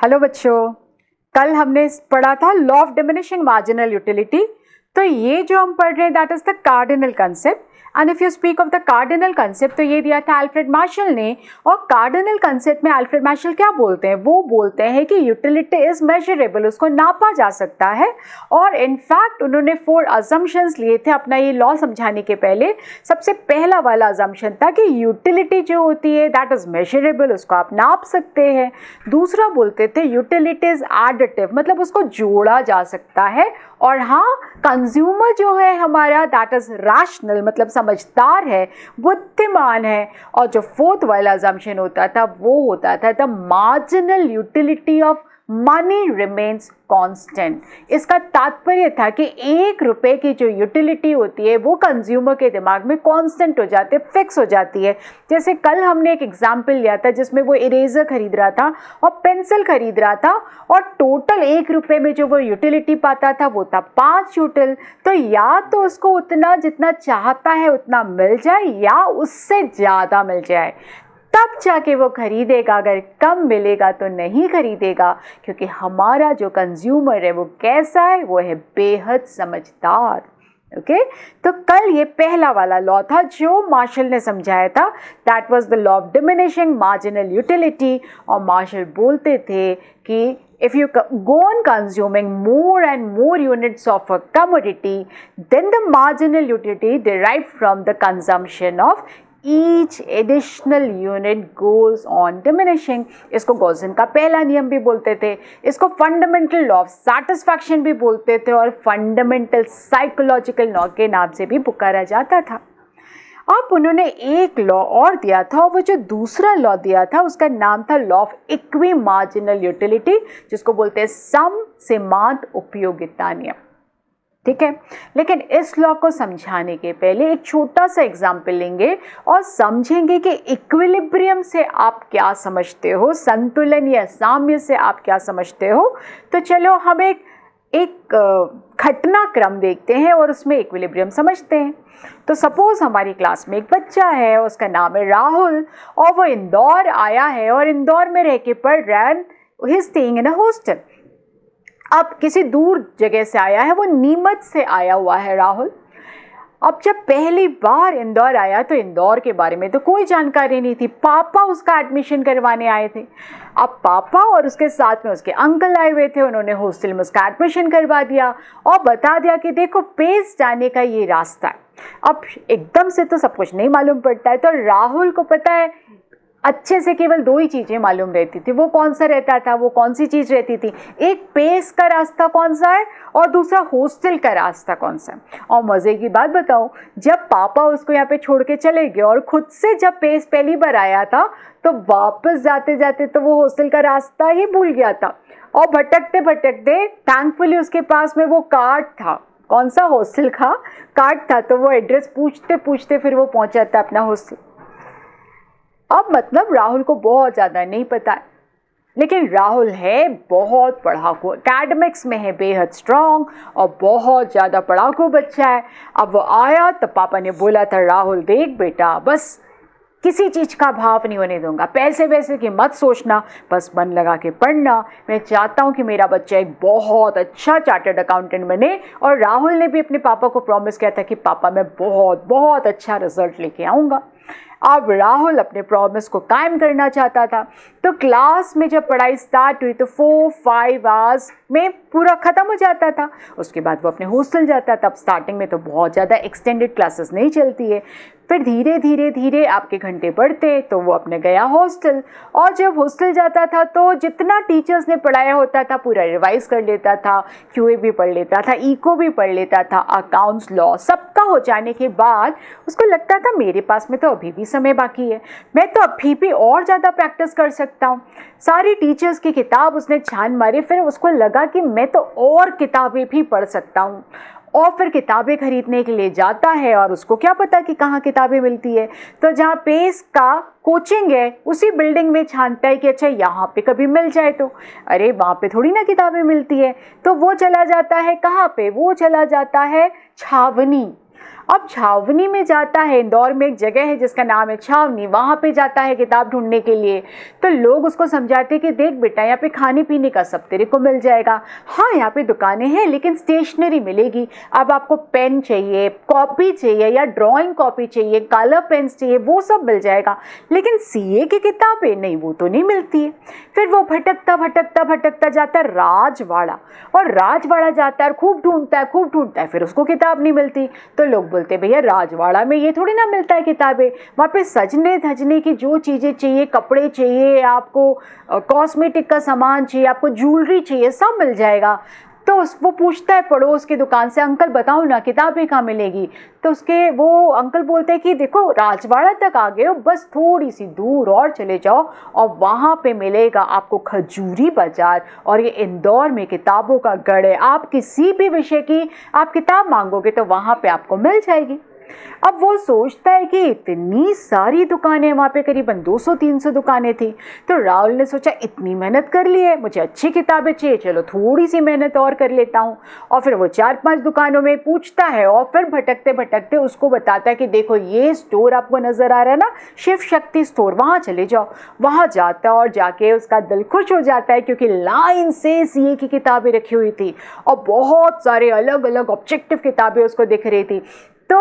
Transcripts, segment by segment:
Hello बच्चों, कल हमने पढ़ा था law of diminishing marginal utility. तो ये जो हम पढ़ रहे हैं that is the cardinal concept. And if you speak of the cardinal concept तो ये दिया था अल्फ्रेड मार्शल ने। और कार्डिनल कंसेप्ट में अल्फ्रेड मार्शल क्या बोलते हैं? वो बोलते हैं कि यूटिलिटी इज मेजरेबल, उसको नापा जा सकता है। और इनफैक्ट उन्होंने 4 अजम्पशंस लिए थे अपना ये लॉ समझाने के पहले। सबसे पहला वाला अजम्पशन था कि यूटिलिटी जो होती है दैट इज मेजरेबल, उसको आप नाप सकते हैं। दूसरा बोलते थे यूटिलिटी इज एडिटिव, मतलब उसको जोड़ा जा सकता है। और हाँ, कंज्यूमर जो है हमारा दैट इज रैशनल, मतलब समझदार है, बुद्धिमान है। और जो फोर्थ वाला अजम्पशन होता था वो होता था the marginal utility of money remains constant. इसका तात्पर्य था कि 1 रुपए की जो यूटिलिटी होती है वो कंज्यूमर के दिमाग में कांस्टेंट हो जाती है, फिक्स हो जाती है। जैसे कल हमने एक एग्जाम्पल लिया था जिसमें वो इरेजर खरीद रहा था और पेंसिल खरीद रहा था, और टोटल 1 रुपए में जो वो यूटिलिटी पाता था वो था 5 यूटिल। तो या तो उसको उतना जितना चाहता है उतना मिल जाए या उससे ज़्यादा मिल जाए, तब जाके वो खरीदेगा। अगर कम मिलेगा तो नहीं खरीदेगा, क्योंकि हमारा जो कंज्यूमर है वो कैसा है? वो है बेहद समझदार। ओके तो कल ये पहला वाला लॉ था जो मार्शल ने समझाया था, that was the law of diminishing marginal utility. और मार्शल बोलते थे कि if you go on consuming more and more units of a commodity, then the marginal utility derived from the consumption of each additional unit goes on diminishing। इसको Gaussian का पहला नियम भी बोलते थे, इसको फंडामेंटल लॉ ऑफ सैटिस्फैक्शन भी बोलते थे, और फंडामेंटल साइकोलॉजिकल लॉ के नाम से भी पुकारा जाता था। अब उन्होंने एक लॉ और दिया था, और वो जो दूसरा लॉ दिया था उसका नाम था law of equi marginal utility, जिसको बोलते हैं सम सीमांत उपयोगिता नियम। ठीक है, लेकिन इस लॉ को समझाने के पहले एक छोटा सा एग्जाम्पल लेंगे और समझेंगे कि इक्विलिब्रियम से आप क्या समझते हो, संतुलन या साम्य से आप क्या समझते हो। तो चलो हम एक घटनाक्रम देखते हैं और उसमें इक्विलिब्रियम समझते हैं। तो सपोज हमारी क्लास में एक बच्चा है, उसका नाम है राहुल, और वो इंदौर आया है और इंदौर में रह के पढ़ रहा है, he is staying in a hostel. अब किसी दूर जगह से आया है, वो नीमच से आया हुआ है राहुल। अब जब पहली बार इंदौर आया तो इंदौर के बारे में तो कोई जानकारी नहीं थी। पापा उसका एडमिशन करवाने आए थे। अब पापा और उसके साथ में उसके अंकल आए हुए थे, उन्होंने हॉस्टल में उसका एडमिशन करवा दिया और बता दिया कि देखो पेस जाने का ये रास्ता है। अब एकदम से तो सब कुछ नहीं मालूम पड़ता है, तो राहुल को पता है अच्छे से केवल 2 ही चीज़ें मालूम रहती थी। वो कौन सा रहता था, वो कौन सी चीज़ रहती थी? एक पेस का रास्ता कौन सा है और दूसरा हॉस्टल का रास्ता कौन सा है। और मज़े की बात बताऊं, जब पापा उसको यहाँ पे छोड़ के चले गए और खुद से जब पेस पहली बार आया था तो वापस जाते जाते तो वो हॉस्टल का रास्ता ही भूल गया था। और भटकते भटकते थैंकफुली उसके पास में वो कार्ड था। कौन सा? हॉस्टल का कार्ड था। तो वो एड्रेस पूछते पूछते फिर वो पहुँचा था अपना हॉस्टल। अब मतलब राहुल को बहुत ज़्यादा नहीं पता है, लेकिन राहुल है बहुत पढ़ाकू, एकेडमिक्स में है बेहद स्ट्रांग और बहुत ज़्यादा पढ़ाकू बच्चा है। अब वो आया तो पापा ने बोला था, राहुल देख बेटा, बस किसी चीज़ का भाव नहीं होने दूंगा, पैसे वैसे की मत सोचना, बस मन लगा के पढ़ना। मैं चाहता हूँ कि मेरा बच्चा एक बहुत अच्छा चार्टर्ड अकाउंटेंट बने। और राहुल ने भी अपने पापा को प्रॉमिस किया था कि पापा मैं बहुत बहुत अच्छा रिजल्ट लेके आऊँगा। अब राहुल अपने प्रॉमिस को कायम करना चाहता था। तो क्लास में जब पढ़ाई स्टार्ट हुई तो 4-5 आवर्स में पूरा ख़त्म हो जाता था। उसके बाद वो अपने हॉस्टल जाता था। अब स्टार्टिंग में तो बहुत ज़्यादा एक्सटेंडेड क्लासेस नहीं चलती है, फिर धीरे धीरे धीरे आपके घंटे बढ़ते तो वो अपने गया हॉस्टल। और जब हॉस्टल जाता था तो जितना टीचर्स ने पढ़ाया होता था पूरा रिवाइज कर लेता था, क्यूए भी पढ़ लेता था, इको भी पढ़ लेता था, अकाउंट्स, लॉ सबका हो जाने के बाद उसको लगता था मेरे पास में तो अभी भी समय बाकी है, मैं तो अभी भी और ज़्यादा प्रैक्टिस कर सकता हूँ। सारी टीचर्स की किताब उसने छान मारी, फिर उसको लगा कि मैं तो और किताबें भी पढ़ सकता हूँ। और फिर किताबें खरीदने के लिए जाता है, और उसको क्या पता कि कहाँ किताबें मिलती है। तो जहाँ पेस का कोचिंग है उसी बिल्डिंग में छानता है कि अच्छा यहाँ पे कभी मिल जाए तो, अरे वहाँ पे थोड़ी ना किताबें मिलती है। तो वो चला जाता है कहाँ पे? वो चला जाता है छावनी। अब छावनी में जाता है, इंदौर में एक जगह है जिसका नाम है छावनी, वहाँ पे जाता है किताब ढूंढने के लिए। तो लोग उसको समझाते कि देख बेटा, यहाँ पे खाने पीने का सब तेरे को मिल जाएगा। हाँ, यहाँ पे दुकानें हैं लेकिन स्टेशनरी मिलेगी। अब आपको पेन चाहिए, कॉपी चाहिए या ड्राइंग कॉपी चाहिए, कलर पेन्स चाहिए, वो सब मिल जाएगा। लेकिन सीए की किताबें नहीं, वो तो नहीं मिलती है। फिर वो भटकता भटकता भटकता जाता है राजवाड़ा, और राजवाड़ा जाता है, खूब ढूंढता है, खूब ढूंढता है, फिर उसको किताब नहीं मिलती। तो लोग बोलते भैया राजवाड़ा में ये थोड़ी ना मिलता है किताबें, वहाँ पे सजने धजने की जो चीज़ें चाहिए, कपड़े चाहिए, आपको कॉस्मेटिक का सामान चाहिए, आपको ज्वेलरी चाहिए, सब मिल जाएगा। तो वो पूछता है पड़ोस की दुकान से, अंकल बताओ ना किताबें कहाँ मिलेगी। तो उसके वो अंकल बोलते हैं कि देखो राजवाड़ा तक आ गए हो, बस थोड़ी सी दूर और चले जाओ और वहाँ पे मिलेगा आपको खजूरी बाजार। और ये इंदौर में किताबों का गढ़ है, आप किसी भी विषय की आप किताब मांगोगे तो वहाँ पे आपको मिल जाएगी। अब वो सोचता है कि इतनी सारी दुकानें, वहाँ पे करीबन 200-300 दुकानें थी। तो राहुल ने सोचा इतनी मेहनत कर ली है, मुझे अच्छी किताबें चाहिए, चलो थोड़ी सी मेहनत और कर लेता हूँ। और फिर वो 4-5 दुकानों में पूछता है और फिर भटकते भटकते उसको बताता है कि देखो ये स्टोर आपको नज़र आ रहा है ना, शिव शक्ति स्टोर, वहाँ चले जाओ। वहाँ जाता है और जाके उसका दिल खुश हो जाता है क्योंकि लाइन से सीए की किताबें रखी हुई थी और बहुत सारे अलग अलग ऑब्जेक्टिव किताबें उसको दिख रही थी। तो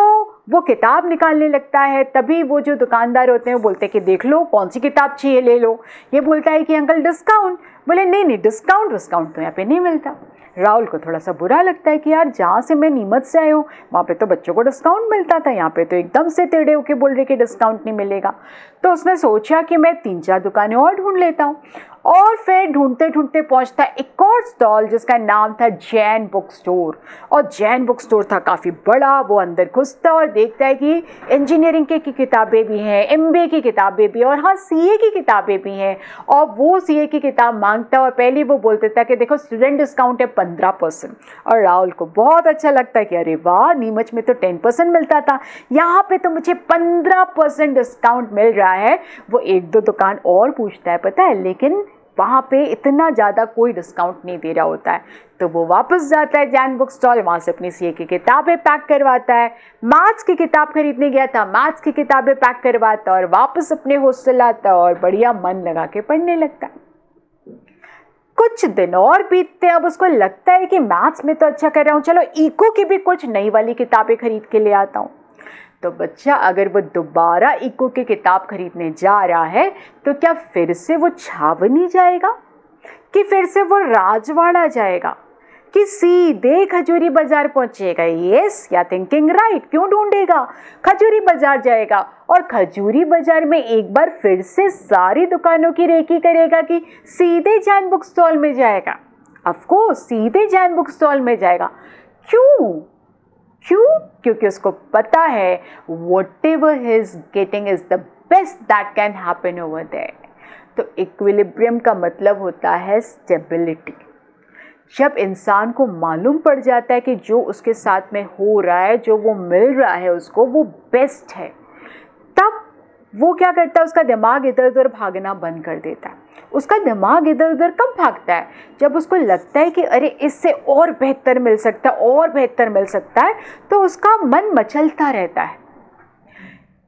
वो किताब निकालने लगता है, तभी वो जो दुकानदार होते हैं वो बोलते हैं कि देख लो कौन सी किताब चाहिए, ले लो। ये बोलता है कि अंकल डिस्काउंट। बोले नहीं नहीं, डिस्काउंट तो यहाँ पे नहीं मिलता। राहुल को थोड़ा सा बुरा लगता है कि यार जहाँ से मैं नीमच से आया हूँ वहाँ पे तो बच्चों को डिस्काउंट मिलता था, यहाँ पे तो एकदम से टेढ़े होके बोल रहे कि डिस्काउंट नहीं मिलेगा। तो उसने सोचा कि मैं 3-4 दुकानें और ढूंढ लेता हूँ। और फिर ढूंढते ढूंढते पहुंचता है एक और स्टॉल जिसका नाम था जैन बुक स्टोर। और जैन बुक स्टोर था काफ़ी बड़ा। वो अंदर घुसता और देखता है कि इंजीनियरिंग की किताबें भी हैं, एमबीए की किताबें भी, और हाँ सीए की किताबें भी हैं। और वो सीए की किताब मांगता और पहले वो बोलते था कि देखो स्टूडेंट डिस्काउंट है 15%। और राहुल को बहुत अच्छा लगता है कि अरे वाह, नीमच में तो 10% मिलता था, यहाँ पे तो मुझे 15% डिस्काउंट मिल रहा है। वो 1-2 दुकान और पूछता है पता है, लेकिन वहाँ पे इतना ज़्यादा कोई डिस्काउंट नहीं दे रहा होता है। तो वो वापस जाता है जैन बुक स्टॉल, वहाँ से अपनी सीए की किताबें पैक करवाता है। मैथ्स की किताब खरीदने गया था, मैथ्स की किताबें पैक करवाता और वापस अपने हॉस्टल आता और बढ़िया मन लगा के पढ़ने लगता है। कुछ दिन और बीतते, अब उसको लगता है कि मैथ्स में तो अच्छा कर रहा हूँ, चलो इको की भी कुछ नई वाली किताबें खरीद के ले आता हूँ। तो बच्चा अगर वो दोबारा इको की किताब खरीदने जा रहा है तो क्या फिर से वो छावनी जाएगा कि फिर से वो राजवाड़ा जाएगा कि सीधे खजूरी बाजार पहुंचेगा? यस, या थिंकिंग राइट। क्यों ढूंढेगा? खजूरी बाजार जाएगा और खजूरी बाजार में एक बार फिर से सारी दुकानों की रेकी करेगा कि सीधे जैन बुक स्टॉल में जाएगा? ऑफ कोर्स सीधे जैन बुक स्टॉल में जाएगा। क्यों? क्योंकि उसको पता है whatever he is getting is the best that can happen over there। तो इक्विलिब्रियम का मतलब होता है स्टेबिलिटी। जब इंसान को मालूम पड़ जाता है कि जो उसके साथ में हो रहा है, जो वो मिल रहा है उसको, वो बेस्ट है, तब वो क्या करता है, उसका दिमाग इधर उधर भागना बंद कर देता है। उसका दिमाग इधर उधर कब भागता है? जब उसको लगता है कि अरे इससे और बेहतर मिल सकता है, और बेहतर मिल सकता है, तो उसका मन मचलता रहता है।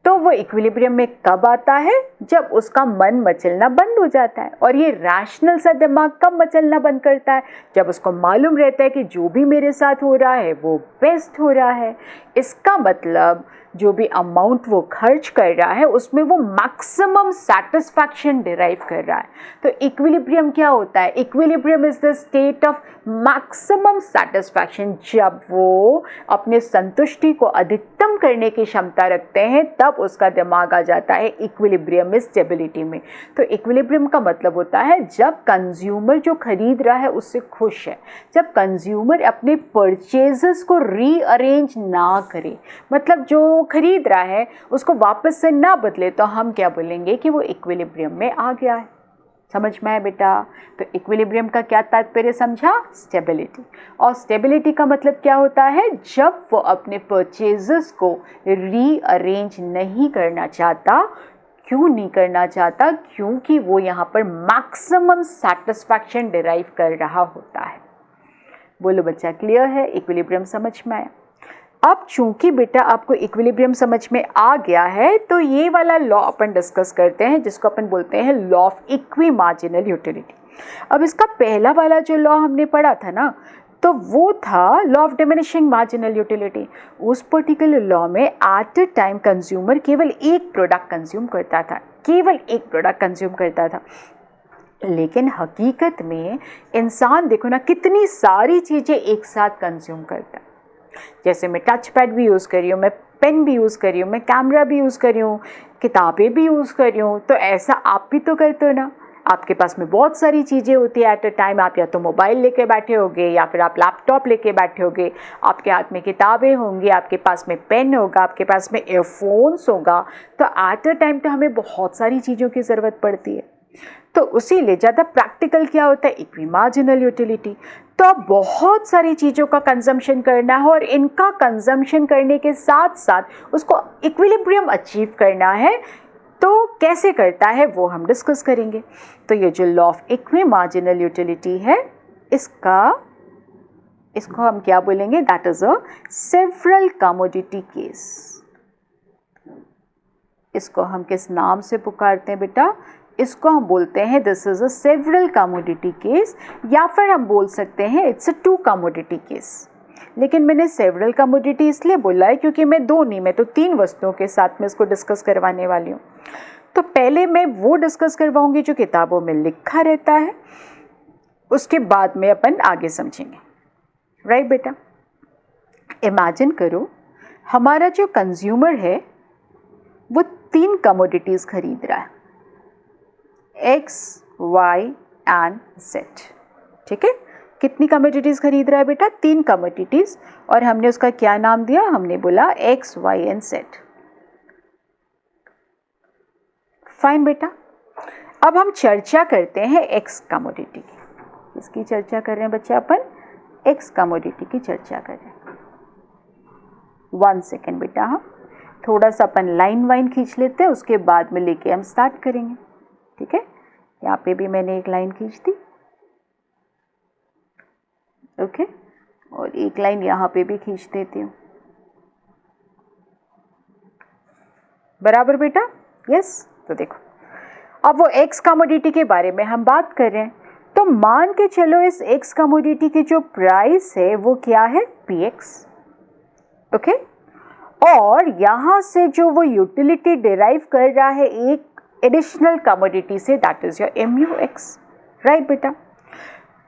तो वो इक्विलिब्रियम में कब आता है? जब उसका मन मचलना बंद हो जाता है। और ये रैशनल सा दिमाग कब मचलना बंद करता है? जब उसको मालूम रहता है कि जो भी मेरे साथ हो रहा है वो बेस्ट हो रहा है। इसका मतलब जो भी अमाउंट वो खर्च कर रहा है उसमें वो मैक्सिमम सेटिस्फैक्शन डिराइव कर रहा है। तो इक्विलिब्रियम क्या होता है? Equilibrium is the state of maximum satisfaction. जब वो अपने संतुष्टि को अधिकतम करने की क्षमता रखते हैं तब उसका दिमाग आ जाता है इक्विलिब्रियम में, स्टेबिलिटी में। तो इक्विलिब्रियम का मतलब होता है जब कंज्यूमर जो खरीद रहा है उससे खुश है, जब कंज्यूमर अपने परचेजेस को रीअरेंज ना करे, मतलब जो खरीद रहा है उसको वापस से ना बदले, तो हम क्या बोलेंगे कि वो इक्विलिब्रियम में आ गया है। समझ में आया बेटा? तो इक्विलिब्रियम का क्या तात्पर्य समझा? स्टेबिलिटी। और स्टेबिलिटी का मतलब क्या होता है? जब वो अपने परचेजेस को रीअरेंज नहीं करना चाहता। क्यों नहीं करना चाहता? क्योंकि वो यहाँ पर मैक्सिमम सेटिस्फैक्शन डिराइव कर रहा होता है। बोलो बच्चा, क्लियर है? इक्विलिब्रियम समझ में आया? अब चूंकि बेटा आपको इक्विलिब्रियम समझ में आ गया है, तो ये वाला लॉ अपन डिस्कस करते हैं जिसको अपन बोलते हैं law of equi marginal utility. अब इसका पहला वाला जो लॉ हमने पढ़ा था ना, तो वो था law of diminishing marginal utility. उस पर्टिकुलर लॉ में एट अ टाइम कंज्यूमर केवल एक प्रोडक्ट कंज्यूम करता था, केवल एक प्रोडक्ट कंज्यूम करता था। लेकिन हकीकत में इंसान देखो ना कितनी सारी चीज़ें एक साथ कंज्यूम करता है। जैसे मैं टच पैड भी यूज़ कर रही हूँ, मैं पेन भी यूज़ कर रही हूँ, मैं कैमरा भी यूज़ कर रही हूँ, किताबें भी यूज़ कर रही हूँ। तो ऐसा आप भी तो करते हो ना। आपके पास में बहुत सारी चीज़ें होती है एट अ टाइम। आप या तो मोबाइल लेके बैठे होगे या फिर आप लैपटॉप लेके बैठे होगे, आपके हाथ में किताबें होंगी, आपके पास में पेन होगा, आपके पास में ईयरफोन्स होगा। तो एट अ टाइम तो हमें बहुत सारी चीज़ों की ज़रूरत पड़ती है। तो उसी लिए ज़्यादा प्रैक्टिकल क्या होता है, इक्वी मार्जिनल यूटिलिटी। तो अब बहुत सारी चीज़ों का कंजम्पशन करना है और इनका कंजम्पशन करने के साथ साथ उसको इक्विलिब्रियम अचीव करना है। तो कैसे करता है वो हम डिस्कस करेंगे। तो ये जो law of equi marginal utility है, इसको हम क्या बोलेंगे, that is a several commodity case. इसको हम किस नाम से पुकारते हैं बेटा, इसको हम बोलते हैं this is a several commodity case, या फिर हम बोल सकते हैं it's a two commodity case. लेकिन मैंने सेवरल कमोडिटी इसलिए बोला है क्योंकि मैं दो नहीं, मैं तो तीन वस्तुओं के साथ में इसको डिस्कस करवाने वाली हूँ। तो पहले मैं वो डिस्कस करवाऊंगी जो किताबों में लिखा रहता है, उसके बाद में अपन आगे समझेंगे। राइट बेटा, इमेजिन करो हमारा जो कंज्यूमर है वो तीन कमोडिटीज़ खरीद रहा है, एक्स, वाई एंड जेड। ठीक है, कितनी कमोडिटीज़ खरीद रहा है बेटा, तीन कमोडिटीज़। और हमने उसका क्या नाम दिया, हमने बोला X, Y and Z. Fine बेटा, अब हम चर्चा करते हैं एक्स कमोडिटी की। इसकी चर्चा कर रहे हैं बच्चे अपन, एक्स कमोडिटी की चर्चा कर रहे हैं। 1 सेकेंड बेटा, हम थोड़ा सा अपन लाइन वाइन खींच लेते हैं, उसके बाद में लेके हम स्टार्ट करेंगे। ठीक है, यहाँ पे भी मैंने एक लाइन खींच दी, ओके, और एक लाइन यहाँ पे भी खींच देती हूँ। बराबर बेटा, यस। तो देखो, अब वो एक्स कमोडिटी के बारे में हम बात कर रहे हैं। तो मान के चलो इस एक्स कमोडिटी की जो प्राइस है वो क्या है, पी एक्स। ओके, और यहाँ से जो वो यूटिलिटी डिराइव कर रहा है एक एडिशनल कमोडिटी से, that is your M U X. Right बेटा,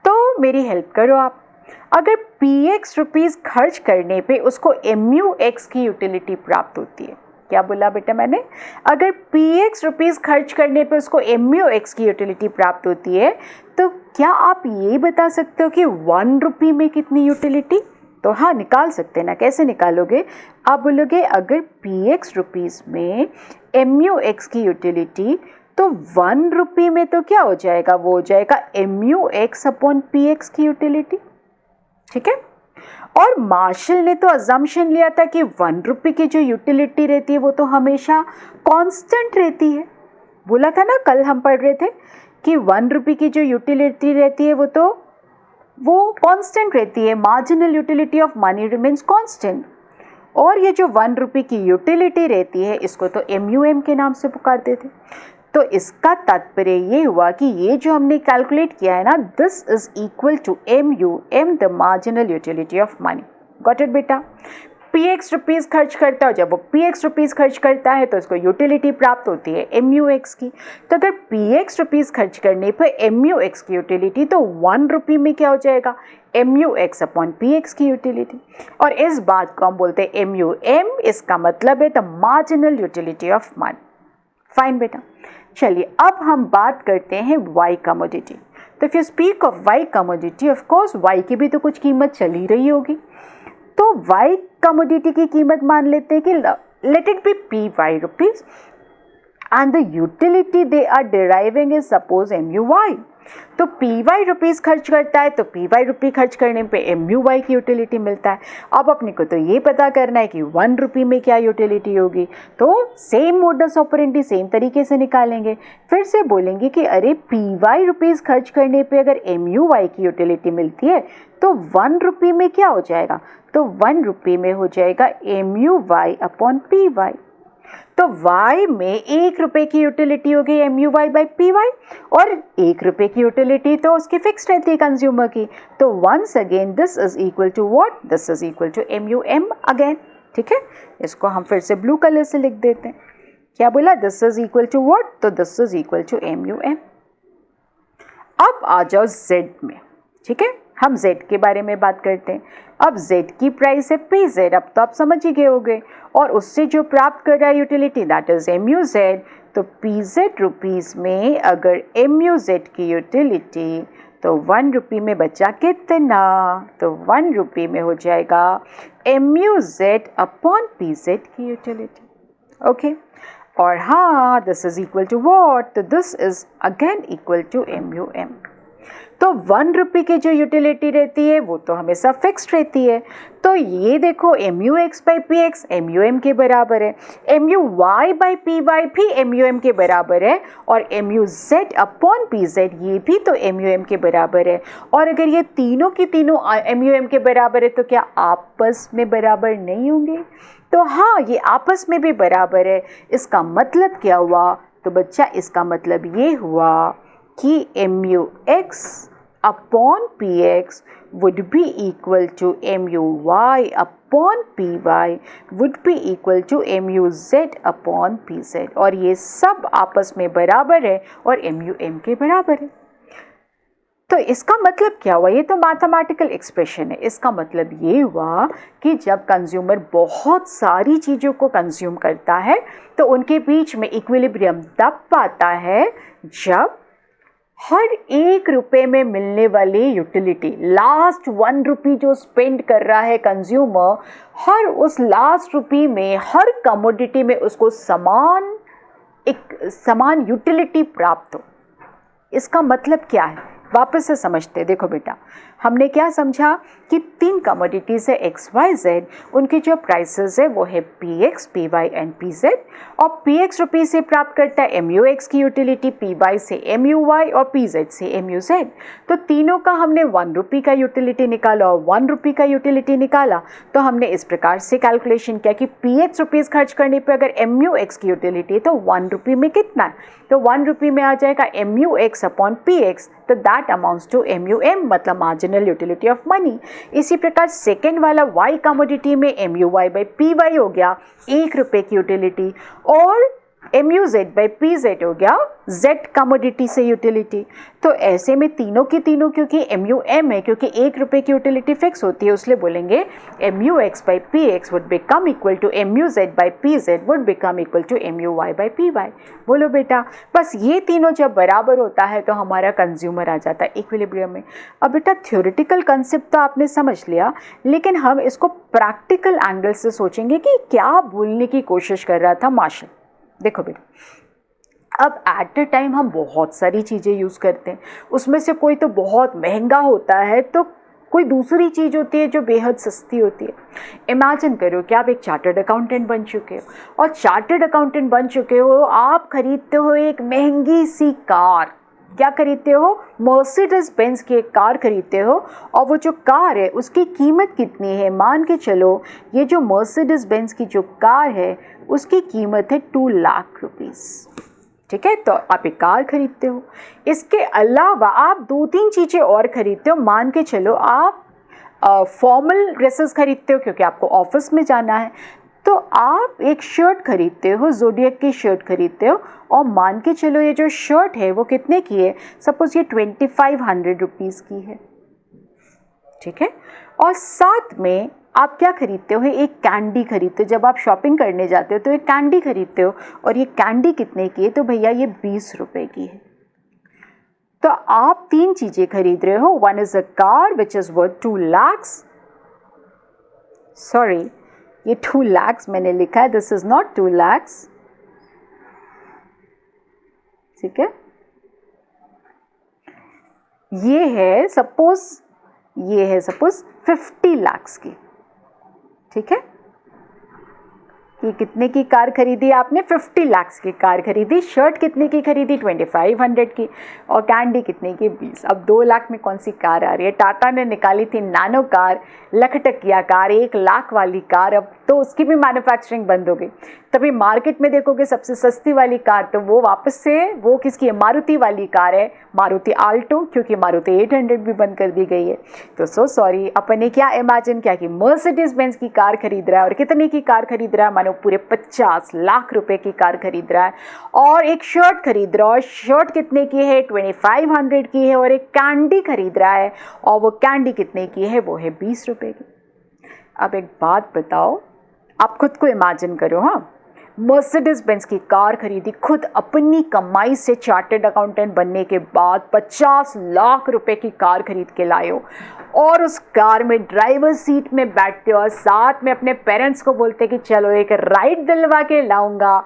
तो मेरी हेल्प करो आप। अगर पी एक्स रुपीज़ खर्च करने पे उसको एम यू एक्स की यूटिलिटी प्राप्त होती है, क्या बोला बेटा मैंने, अगर पी एक्स रुपीज़ खर्च करने पे उसको एम यू एक्स की यूटिलिटी प्राप्त होती है, तो क्या आप ये बता सकते हो कि 1 रुपये में कितनी यूटिलिटी। तो हाँ, निकाल सकते हैं ना। कैसे निकालोगे, आप बोलोगे अगर पी एक्स रुपीज़ में एम यू एक्स की यूटिलिटी, तो 1 रुपये में तो क्या हो जाएगा, वो हो जाएगा M U X upon P X की यूटिलिटी। ठीक है, और मार्शल ने तो अजम्पशन लिया था कि 1 रुपये की जो यूटिलिटी रहती है वो तो हमेशा कांस्टेंट रहती है। बोला था ना, कल हम पढ़ रहे थे कि 1 रुपये की जो यूटिलिटी रहती है वो कांस्टेंट रहती है, marginal utility of money remains constant. और ये जो 1 रुपये की यूटिलिटी रहती है, इसको तो MUM के नाम से पुकारते थे। तो इसका तात्पर्य ये हुआ कि ये जो हमने कैलकुलेट किया है ना, this is equal to MUM, the marginal utility of money. Got it बेटा, पी एक्स रुपीज़ खर्च करता है, जब वो पी एक्स रुपीज़ खर्च करता है तो उसको यूटिलिटी प्राप्त होती है MUX की। तो अगर पी एक्स रुपीज़ खर्च करने पर MUX की यूटिलिटी, तो 1 रुपये में क्या हो जाएगा, MUX अपॉन पी एक्स की यूटिलिटी। और इस बात को हम बोलते हैं MUM, इसका मतलब है the marginal utility of money. Fine बेटा, चलिए अब हम बात करते हैं वाई कमोडिटी। तो if you speak of Y commodity, of course Y की भी तो कुछ कीमत चल ही रही होगी। तो वाई कमोडिटी की कीमत मान लेते हैं कि let it be PY rupees and the utility they are deriving is suppose MUY। तो पी वाई रुपीज़ खर्च करता है तो पी वाई रुपये खर्च करने पे एम यू वाई की यूटिलिटी मिलता है। अब अपने को तो ये पता करना है कि 1 रुपये में क्या यूटिलिटी होगी, तो सेम मोडस ऑपरेंडी सेम तरीके से निकालेंगे। फिर से बोलेंगे कि अरे पी वाई रुपीज़ खर्च करने पे अगर एम यू वाई की यूटिलिटी मिलती है तो 1 रुपये में क्या हो जाएगा, तो 1 रुपये में हो जाएगा M U Y upon P Y. तो y में 1 रुपये की यूटिलिटी होगी M U Y by P Y, और 1 रुपये की यूटिलिटी तो उसकी फिक्स रहती है कंज्यूमर की। तो once again this is equal to what, this is equal to M U M again. ठीक है, इसको हम फिर से ब्लू कलर से लिख देते हैं। क्या बोला, this is equal to what, तो this is equal to M U M. अब आ जाओ z में। ठीक है, हम z के बारे में बात करते हैं। अब z की प्राइस है पी जेड, अब तो आप समझ ही गए होंगे, और उससे जो प्राप्त कर रहा है utility that is M U Z. तो पी जेड रुपीज़ में अगर एम यू जेड की यूटिलिटी, तो 1 रुपये में बचा कितना, तो 1 रुपये में हो जाएगा M U Z upon P Z की यूटिलिटी। ओके, और हाँ this is equal to what, तो this is again equal to M U M. तो 1 रुपये की जो यूटिलिटी रहती है वो तो हमेशा फिक्स्ड रहती है। तो ये देखो M U X by P X M U M के बराबर है, M U Y by P Y भी एम यू एम के बराबर है, और M U Z upon P Z ये भी तो एम यू एम के बराबर है। और अगर ये तीनों की तीनों एम यू एम के बराबर है तो क्या आपस में बराबर नहीं होंगे, तो हाँ ये आपस में भी बराबर है। इसका मतलब क्या हुआ, तो बच्चा इसका मतलब ये हुआ कि M U X upon P X would be equal to mu y upon py would be equal to mu z upon pz, और ये सब आपस में बराबर है और mu m के बराबर है। तो इसका मतलब क्या हुआ, ये तो मैथमेटिकल एक्सप्रेशन है। इसका मतलब ये हुआ कि जब कंज्यूमर बहुत सारी चीज़ों को कंज्यूम करता है तो उनके बीच में इक्विलिब्रियम तब पाता है जब हर 1 रुपये में मिलने वाली यूटिलिटी, लास्ट 1 रुपये जो स्पेंड कर रहा है कंज्यूमर, हर उस लास्ट रुपये में हर कमोडिटी में उसको समान यूटिलिटी प्राप्त हो। इसका मतलब क्या है, वापस से समझते हैं। देखो बेटा, हमने क्या समझा कि 3 कमोडिटीज़ है एक्स वाई जेड, उनकी जो प्राइसेस है वो है P X P Y and P Z, और पी एक्स रुपये से प्राप्त करता है एम यू एक्स की यूटिलिटी, पी वाई से एम यू वाई और पी जेड से एम यू जेड। तो तीनों का हमने 1 रुपये का यूटिलिटी निकाला और 1 रुपये का यूटिलिटी निकाला। तो हमने इस प्रकार से कैलकुलेशन किया कि पी एक्स रुपीज़ खर्च करने पर अगर एम यू एक्स की यूटिलिटी है तो 1 रुपये में कितना है, तो 1 रुपये में आ जाएगा M U X upon P X, तो that amounts to M U M, मतलब मार्जिनल यूटिलिटी ऑफ मनी। इसी प्रकार सेकेंड वाला वाई कमोडिटी में M U Y by P Y हो गया 1 रुपये की यूटिलिटी, और M U Z by P Z हो गया जेड कमोडिटी से यूटिलिटी। तो ऐसे में तीनों की तीनों, क्योंकि एम यू एम है, क्योंकि 1 रुपये की यूटिलिटी फिक्स होती है, इसलिए बोलेंगे M U X by P X would become equal to M U Z by P Z would become equal to M U Y by P Y. बोलो बेटा, बस ये तीनों जब बराबर होता है तो हमारा कंज्यूमर आ जाता है इक्विलिब्रियम में। अब बेटा थ्योरेटिकल कंसेप्ट तो आपने समझ लिया, लेकिन हम इसको प्रैक्टिकल एंगल से सोचेंगे कि क्या बोलने की कोशिश कर रहा था मार्शल। देखो बेटा, अब एट अ टाइम हम बहुत सारी चीज़ें यूज़ करते हैं, उसमें से कोई तो बहुत महंगा होता है तो कोई दूसरी चीज़ होती है जो बेहद सस्ती होती है। इमेजिन करो कि आप एक चार्टर्ड अकाउंटेंट बन चुके हो, और चार्टर्ड अकाउंटेंट बन चुके हो, आप खरीदते हो एक महंगी सी कार। क्या खरीदते हो, मर्सिडीज बेंज की एक कार खरीदते हो, और वो जो कार है उसकी कीमत कितनी है, मान के चलो ये जो मर्सिडीज बेंज की जो कार है उसकी कीमत है 2 लाख रुपीज़। ठीक है, तो आप एक कार खरीदते हो, इसके अलावा आप 2-3 चीज़ें और खरीदते हो। मान के चलो आप फॉर्मल ड्रेसेस खरीदते हो क्योंकि आपको ऑफिस में जाना है, तो आप एक शर्ट खरीदते हो, ज़ोडिएक की शर्ट खरीदते हो, और मान के चलो ये जो शर्ट है वो कितने की है, सपोज ये 2500 रुपीज़ की है। ठीक है, और साथ में आप क्या खरीदते हो, एक कैंडी खरीदते हो। जब आप शॉपिंग करने जाते हो तो एक कैंडी खरीदते हो, और ये कैंडी कितने की है, तो भैया ये 20 रुपये की है। तो आप 3 चीज़ें खरीद रहे हो। One is a car which is worth 2 lakhs, sorry ये 2 lakhs मैंने लिखा है, दिस इज़ नॉट 2 lakhs। ठीक है, ये है सपोज 50 lakhs की, ठीक है। कि कितने की कार खरीदी आपने? 50 lakhs की कार खरीदी। शर्ट कितने की खरीदी? 2500 की। और कैंडी कितने की? 20। अब 2 लाख में कौन सी कार आ रही है? टाटा ने निकाली थी nano car, Lakhtakia car, 1 lakh वाली कार, अब तो उसकी भी मैन्युफैक्चरिंग बंद हो गई। तभी मार्केट में देखोगे सबसे सस्ती वाली कार तो वो वापस से वो किसकी है? मारुति वाली कार है, मारुति आल्टो, क्योंकि मारुति 800 भी बंद कर दी गई है। तो सो सॉरी, अपन ने क्या इमेजिन किया कि मर्सिडीज बेंज की कार खरीद रहा है, और कितने की कार खरीद रहा है? मानो पूरे 50 लाख रुपए की कार खरीद रहा है, और एक शर्ट खरीद रहा है, और शर्ट कितने की है? 2500 की है। और एक कैंडी खरीद रहा है, और वो कैंडी कितने की है? वो है 20 रुपए की। अब एक बात बताओ, आप खुद को इमेजिन करो, हाँ, मर्सिडीज बेंज की कार खरीदी, खुद अपनी कमाई से चार्टर्ड अकाउंटेंट बनने के बाद 50 लाख रुपए की कार खरीद के लाए हो, और उस कार में ड्राइवर सीट में बैठते हो और साथ में अपने पेरेंट्स को बोलते कि चलो एक राइड दिलवा के लाऊंगा,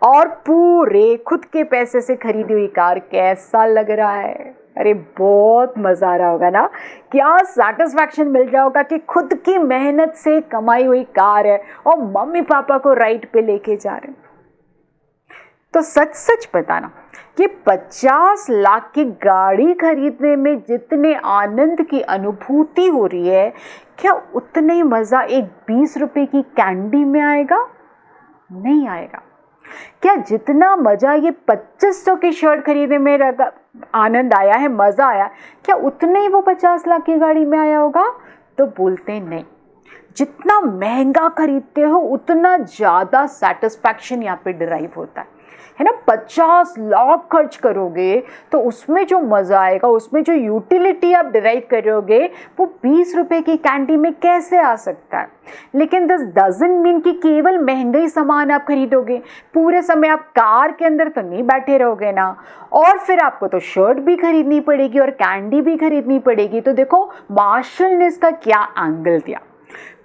और पूरे खुद के पैसे से खरीदी हुई कार। कैसा लग रहा है? अरे बहुत मज़ा आ रहा होगा ना। क्या सेटिस्फैक्शन मिल रहा होगा कि खुद की मेहनत से कमाई हुई कार है और मम्मी पापा को राइड पे लेके जा रहे हैं। तो सच सच बताना कि 50 लाख की गाड़ी खरीदने में जितने आनंद की अनुभूति हो रही है, क्या उतना ही मज़ा एक 20 रुपए की कैंडी में आएगा? नहीं आएगा। क्या जितना मज़ा ये 2500 की शर्ट खरीदने में आनंद आया है, मज़ा आया, क्या उतने ही वो 50 लाख की गाड़ी में आया होगा? तो बोलते नहीं। जितना महंगा खरीदते हो उतना ज़्यादा सेटिस्फैक्शन यहाँ पे डिराइव होता है ना। 50 लाख खर्च करोगे तो उसमें जो मज़ा आएगा, उसमें जो यूटिलिटी आप डिराइव करोगे, वो 20 रुपए की कैंडी में कैसे आ सकता है? लेकिन दिस डजंट मीन कि केवल महंगा ही सामान आप खरीदोगे। पूरे समय आप कार के अंदर तो नहीं बैठे रहोगे ना, और फिर आपको तो शर्ट भी खरीदनी पड़ेगी और कैंडी भी खरीदनी पड़ेगी। तो देखो मार्शल ने इसका क्या एंगल दिया।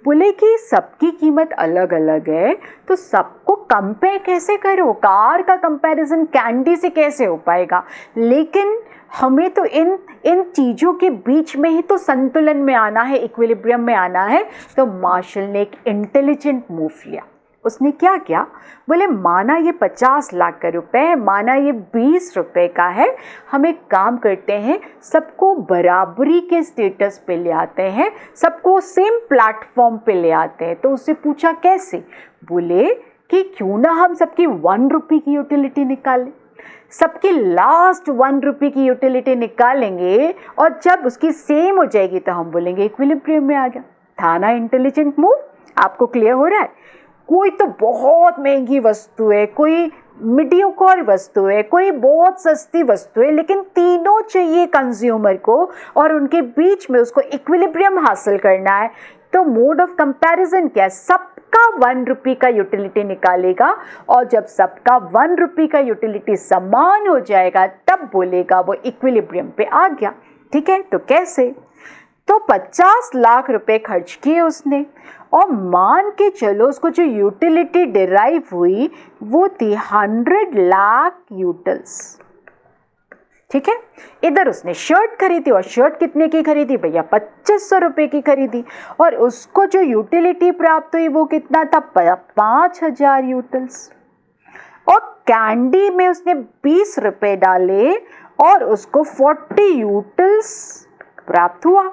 बोले कि सबकी कीमत अलग अलग है, तो सबको कंपेयर कैसे करो? कार का कंपैरिजन कैंडी से कैसे हो पाएगा? लेकिन हमें तो इन चीज़ों के बीच में ही तो संतुलन में आना है, इक्विलिब्रियम में आना है। तो मार्शल ने एक इंटेलिजेंट मूव लिया। उसने क्या किया? बोले माना ये 50 लाख का रुपए है, माना ये 20 रुपए का है, हम एक काम करते हैं, सबको बराबरी के स्टेटस पे ले आते हैं, सबको सेम प्लेटफॉर्म पे ले आते हैं। तो उससे पूछा कैसे? बोले कि क्यों ना हम सबकी 1 रुपये की यूटिलिटी निकालें, सबकी लास्ट 1 रुपये की यूटिलिटी निकालेंगे, और जब उसकी सेम हो जाएगी तो हम बोलेंगे इक्विलिब्रियम में आ गया। था ना इंटेलिजेंट मूव? आपको क्लियर हो रहा है? कोई तो बहुत महंगी वस्तु है, कोई मीडियोकर वस्तु है, कोई बहुत सस्ती वस्तु है, लेकिन तीनों चाहिए कंज्यूमर को, और उनके बीच में उसको इक्विलिब्रियम हासिल करना है। तो मोड ऑफ कंपैरिजन क्या है? सबका 1 रुपये का यूटिलिटी निकालेगा, और जब सबका 1 रुपये का यूटिलिटी समान हो जाएगा तब बोलेगा वो इक्विलिब्रियम पे आ गया। ठीक है, तो कैसे? तो 50 लाख रुपए खर्च किए उसने, और मान के चलो उसको जो यूटिलिटी डिराइव हुई वो थी 100 लाख यूटिल्स। ठीक है, इधर उसने शर्ट खरीदी, और शर्ट कितने की खरीदी भैया? 2500 रुपये की खरीदी, और उसको जो यूटिलिटी प्राप्त हुई वो कितना था? 5000 यूटिल्स। और कैंडी में उसने 20 रुपये डाले और उसको 40 यूटिल्स प्राप्त हुआ।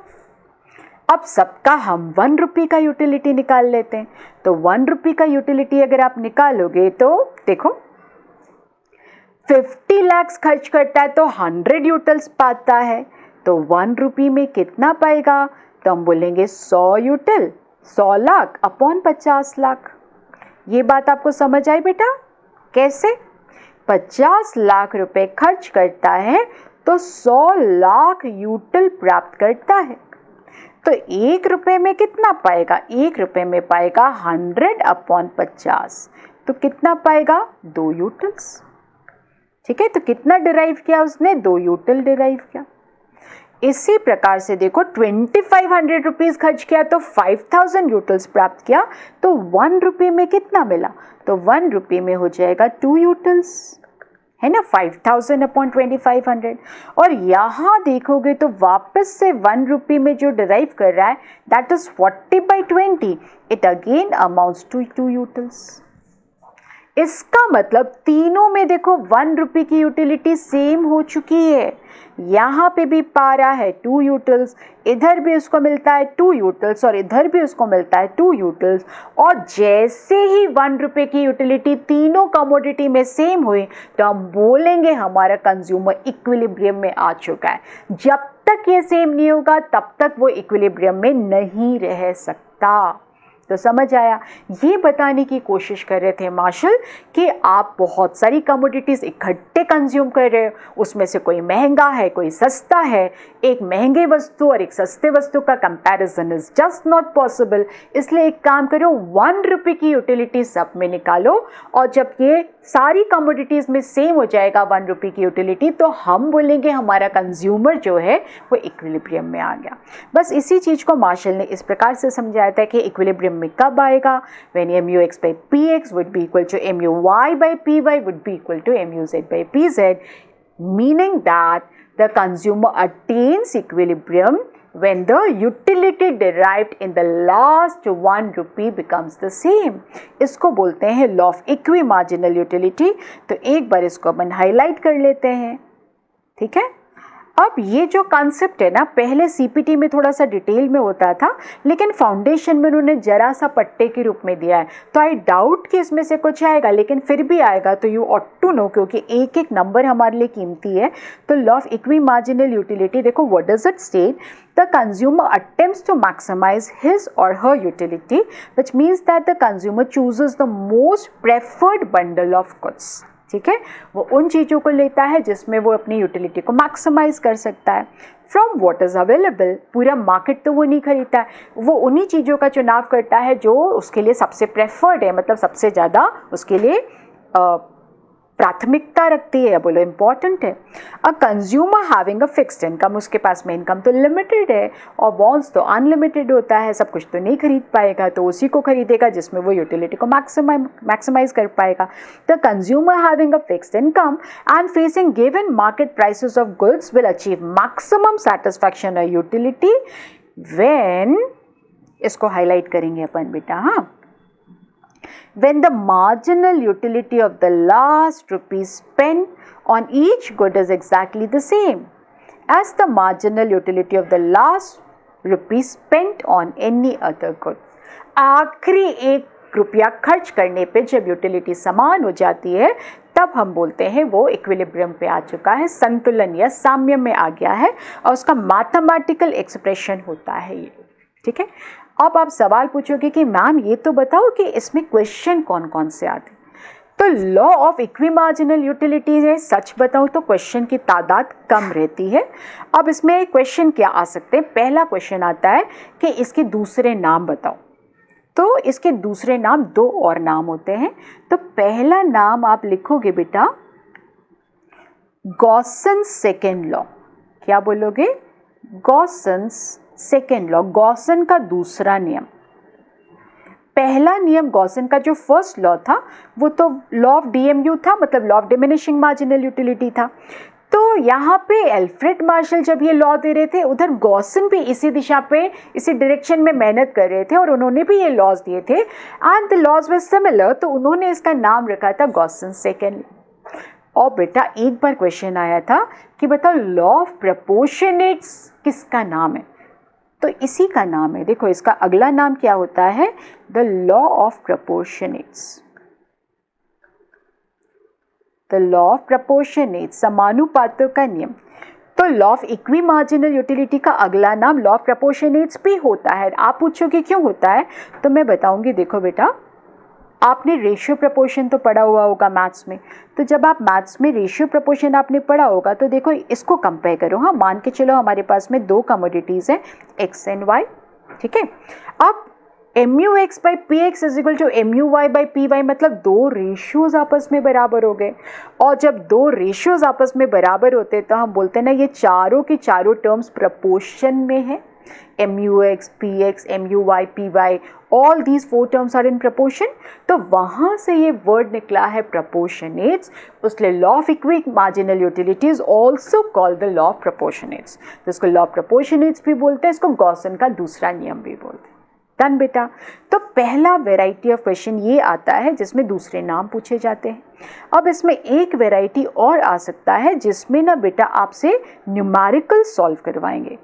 अब सबका हम 1 रुपये का यूटिलिटी निकाल लेते हैं। तो 1 रुपये का यूटिलिटी अगर आप निकालोगे तो देखो 50 लाख खर्च करता है तो 100 यूटिल्स पाता है, तो 1 रुपये में कितना पाएगा? तो हम बोलेंगे 100 यूटिल, 100 लाख अपॉन 50 लाख। ये बात आपको समझ आई बेटा? कैसे? 50 लाख रुपए खर्च करता है तो 100 लाख यूटिल प्राप्त करता है। तो 1 रुपये में कितना पाएगा? 1 रुपये में पाएगा 100 अपॉन 50, तो कितना पाएगा? 2 यूटिल्स। ठीक है, तो कितना डिराइव किया उसने? 2 यूटिल डिराइव किया। इसी प्रकार से देखो 2500 रुपीज़ खर्च किया तो 5000 यूटिल्स प्राप्त किया, तो 1 रुपये में कितना मिला? तो 1 रुपये में हो जाएगा 2 यूटिल्स, है ना, 5000 अपॉन 2500। और यहाँ देखोगे तो वापस से 1 रुपये में जो डिराइव कर रहा है that is 40/20, it again amounts to 2 utils. इसका मतलब तीनों में देखो 1 रुपये की यूटिलिटी सेम हो चुकी है। यहाँ पे भी पा रहा है 2 यूटिल्स, इधर भी उसको मिलता है 2 यूटिल्स और इधर भी उसको मिलता है 2 यूटिल्स। और जैसे ही 1 रुपये की यूटिलिटी तीनों कमोडिटी में सेम हुई तो हम बोलेंगे हमारा कंज्यूमर इक्विलिब्रियम में आ चुका है। जब तक ये सेम नहीं होगा तब तक वो इक्विलिब्रियम में नहीं रह सकता। तो समझ आया, ये बताने की कोशिश कर रहे थे मार्शल कि आप बहुत सारी कमोडिटीज़ इकट्ठे कंज्यूम कर रहे हो, उसमें से कोई महंगा है कोई सस्ता है, एक महंगे वस्तु और एक सस्ते वस्तु का comparison is just not possible. इसलिए एक काम करो, 1 रुपये की यूटिलिटी सब में निकालो और जब ये सारी कमोडिटीज़ में सेम हो जाएगा 1 रुपये की यूटिलिटी तो हम बोलेंगे हमारा कंज्यूमर जो है वो इक्विलिब्रियम में आ गया। बस इसी चीज़ को मार्शल ने इस प्रकार से समझाया था कि इक्विलिब्रियम में कब आएगा, when mux by px would be equal to muy by py would be equal to muz by pz, meaning that the consumer attains equilibrium when the utility derived in the last 1 rupee becomes the same। इसको बोलते हैं law of equi marginal utility. तो एक बार इसको अपन highlight कर लेते हैं, ठीक है। अब ये जो कॉन्सेप्ट है ना, पहले सीपीटी में थोड़ा सा डिटेल में होता था लेकिन फाउंडेशन में उन्होंने जरा सा पट्टे के रूप में दिया है, तो आई डाउट कि इसमें से कुछ आएगा, लेकिन फिर भी आएगा तो यू ऑट टू नो, क्योंकि एक एक नंबर हमारे लिए कीमती है। तो law of equi marginal utility देखो, what does it state, the consumer attempts to maximise his or her utility which means that the consumer chooses the most preferred bundle of goods. ठीक है, वो उन चीज़ों को लेता है जिसमें वो अपनी यूटिलिटी को मैक्सिमाइज कर सकता है। फ्रॉम व्हाट इज़ अवेलेबल, पूरा मार्केट तो वो नहीं खरीदता है, वो उन्हीं चीज़ों का चुनाव करता है जो उसके लिए सबसे प्रेफर्ड है, मतलब सबसे ज़्यादा उसके लिए प्राथमिकता रखती है या बोलो इम्पॉर्टेंट है। A consumer having a fixed income, उसके पास में इनकम तो लिमिटेड है और वॉन्ट्स तो अनलिमिटेड होता है, सब कुछ तो नहीं खरीद पाएगा, तो उसी को खरीदेगा जिसमें वो यूटिलिटी को मैक्सिमाइज कर पाएगा। The consumer having a fixed income and facing given market prices of goods will achieve maximum satisfaction of utility when, इसको हाईलाइट करेंगे अपन बेटा, हाँ, when the marginal utility of the last rupee spent on each good is exactly the same as the marginal utility of the last rupee spent on any other good। आखिरी 1 रुपया खर्च करने पे जब यूटिलिटी समान हो जाती है तब हम बोलते हैं वो इक्विलिब्रियम पे आ चुका है, संतुलन या साम्य में आ गया है, और उसका मैथमेटिकल एक्सप्रेशन होता है ये। ठीक है, अब आप सवाल पूछोगे कि मैम ये तो बताओ कि इसमें क्वेश्चन कौन कौन से आते हैं। तो law of equi marginal utility है, सच बताऊं तो क्वेश्चन की तादाद कम रहती है। अब इसमें क्वेश्चन क्या आ सकते हैं, पहला क्वेश्चन आता है कि इसके दूसरे नाम बताओ। तो इसके दूसरे नाम 2 और नाम होते हैं। तो पहला नाम आप लिखोगे बेटा गॉसन सेकेंड लॉ। क्या बोलोगे, गॉसन सेकेंड लॉ, गॉसन का दूसरा नियम। पहला नियम गॉसन का जो फर्स्ट लॉ था वो तो लॉ ऑफ डीएमयू था, मतलब law of diminishing marginal utility था। तो यहाँ पे एल्फ्रेड मार्शल जब ये लॉ दे रहे थे, उधर गॉसन भी इसी दिशा पे इसी डायरेक्शन में मेहनत कर रहे थे और उन्होंने भी ये लॉज दिए थे and the laws were similar, तो उन्होंने इसका नाम रखा था गॉसन सेकेंड। और बेटा एक बार क्वेश्चन आया था कि बताओ लॉ ऑफ प्रपोर्शनेट्स किसका नाम है, तो इसी का नाम है। देखो इसका अगला नाम क्या होता है, the law of proportionates. The law of proportionates, समानुपातों का नियम। तो law of equi marginal utility का अगला नाम लॉ ऑफ प्रपोर्शनेट्स भी होता है। आप पूछोगे क्यों होता है, तो मैं बताऊंगी। देखो बेटा, आपने रेशियो प्रपोर्शन तो पढ़ा हुआ होगा मैथ्स में, तो जब आप मैथ्स में रेशियो प्रपोर्शन आपने पढ़ा होगा तो देखो इसको कंपेयर करो। हाँ, मान के चलो हमारे पास में 2 कमोडिटीज़ हैं एक्स एंड वाई, ठीक है। अब M U X by P X is equal to M U Y by P Y, मतलब 2 रेशियोज आपस में बराबर हो गए। और जब 2 रेशियोज आपस में बराबर होते हैं तो हम बोलते हैं ना ये चारों की चारों टर्म्स प्रपोर्शन में है। MUX, PX, MUY, PY, all these 4 terms are in proportion. तो वहाँ से ये वर्ड निकला है प्रपोर्शनेट्स, उसलिए law of equi marginal utility is also called the law of proportionates. तो इसको लॉ ऑफ प्रपोर्शनेट्स भी बोलते हैं, इसको गॉसन का दूसरा नियम भी बोलते हैं। डन बेटा। तो पहला वेराइटी ऑफ क्वेश्चन ये आता है जिसमें दूसरे नाम पूछे जाते हैं। अब इसमें एक वेराइटी और आ सकता है जिसमें ना बेटा आपसे न्यूमेरिकल सॉल्व करवाएंगे।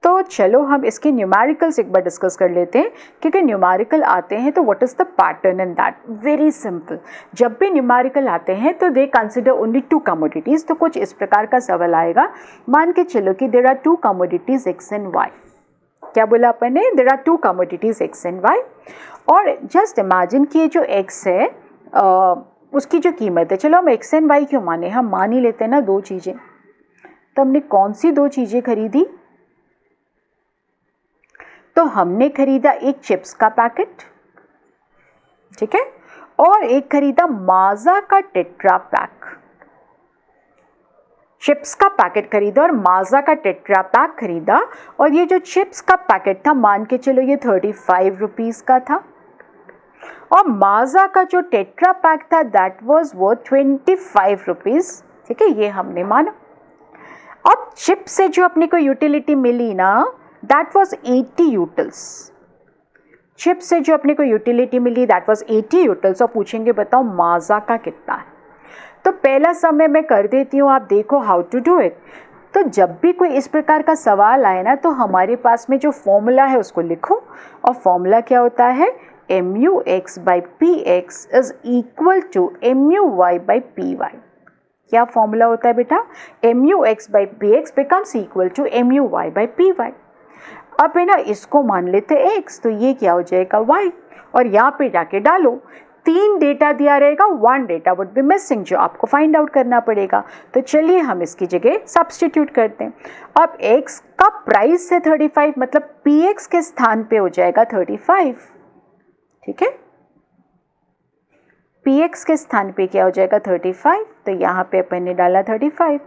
तो चलो हम इसके न्यूमेरिकल्स एक बार डिस्कस कर लेते हैं, क्योंकि न्यूमेरिकल आते हैं तो what is the pattern in that. Very simple, जब भी न्यूमेरिकल आते हैं तो दे कंसिडर ओनली 2 कमोडिटीज़। तो कुछ इस प्रकार का सवाल आएगा, मान के चलो कि there are 2 commodities X and Y. क्या बोला अपन ने? There are 2 commodities X and Y. और जस्ट इमेजिन कि जो एक्स है उसकी जो कीमत है, चलो हम एक्स एंड वाई क्यों माने, हम मान ही लेते हैं ना 2 चीज़ें। तो हमने कौन सी 2 चीज़ें खरीदी? तो हमने खरीदा एक चिप्स का पैकेट, ठीक है, और एक खरीदा माजा का टेट्रा पैक। चिप्स का पैकेट खरीदा और माजा का टेट्रा पैक खरीदा। और ये जो चिप्स का पैकेट था, मान के चलो ये 35 रुपीज़ का था, और माजा का जो टेट्रा पैक था दैट वाज वर्थ 25 रुपीज़। ठीक है, ये हमने माना। अब चिप्स से जो अपने को यूटिलिटी मिली ना, दैट वाज 80 यूटिल्स। चिप से जो अपने को यूटिलिटी मिली दैट वाज 80 यूटिल्स। और पूछेंगे बताओ माजा का कितना है। तो पहला समय मैं कर देती हूँ, आप देखो हाउ टू डू इट। तो जब भी कोई इस प्रकार का सवाल आए ना, तो हमारे पास में जो फॉर्मूला है उसको लिखो। और फॉर्मूला क्या होता है? MUX/PX is equal to MUY/PY। क्या फॉर्मूला होता है बेटा? MUX/PX becomes equal to MUY/PY। अब है ना, इसको मान लेते x, तो ये क्या हो जाएगा y, और यहाँ पे जाके डालो। 3 डेटा दिया रहेगा, 1 डेटा वुड बी मिसिंग, जो आपको फाइंड आउट करना पड़ेगा। तो चलिए हम इसकी जगह सब्स्टिट्यूट करते हैं। अब x का प्राइस है 35, मतलब px के स्थान पे हो जाएगा 35। ठीक है, px के स्थान पे क्या हो जाएगा 35। तो यहाँ पे अपन ने डाला 35,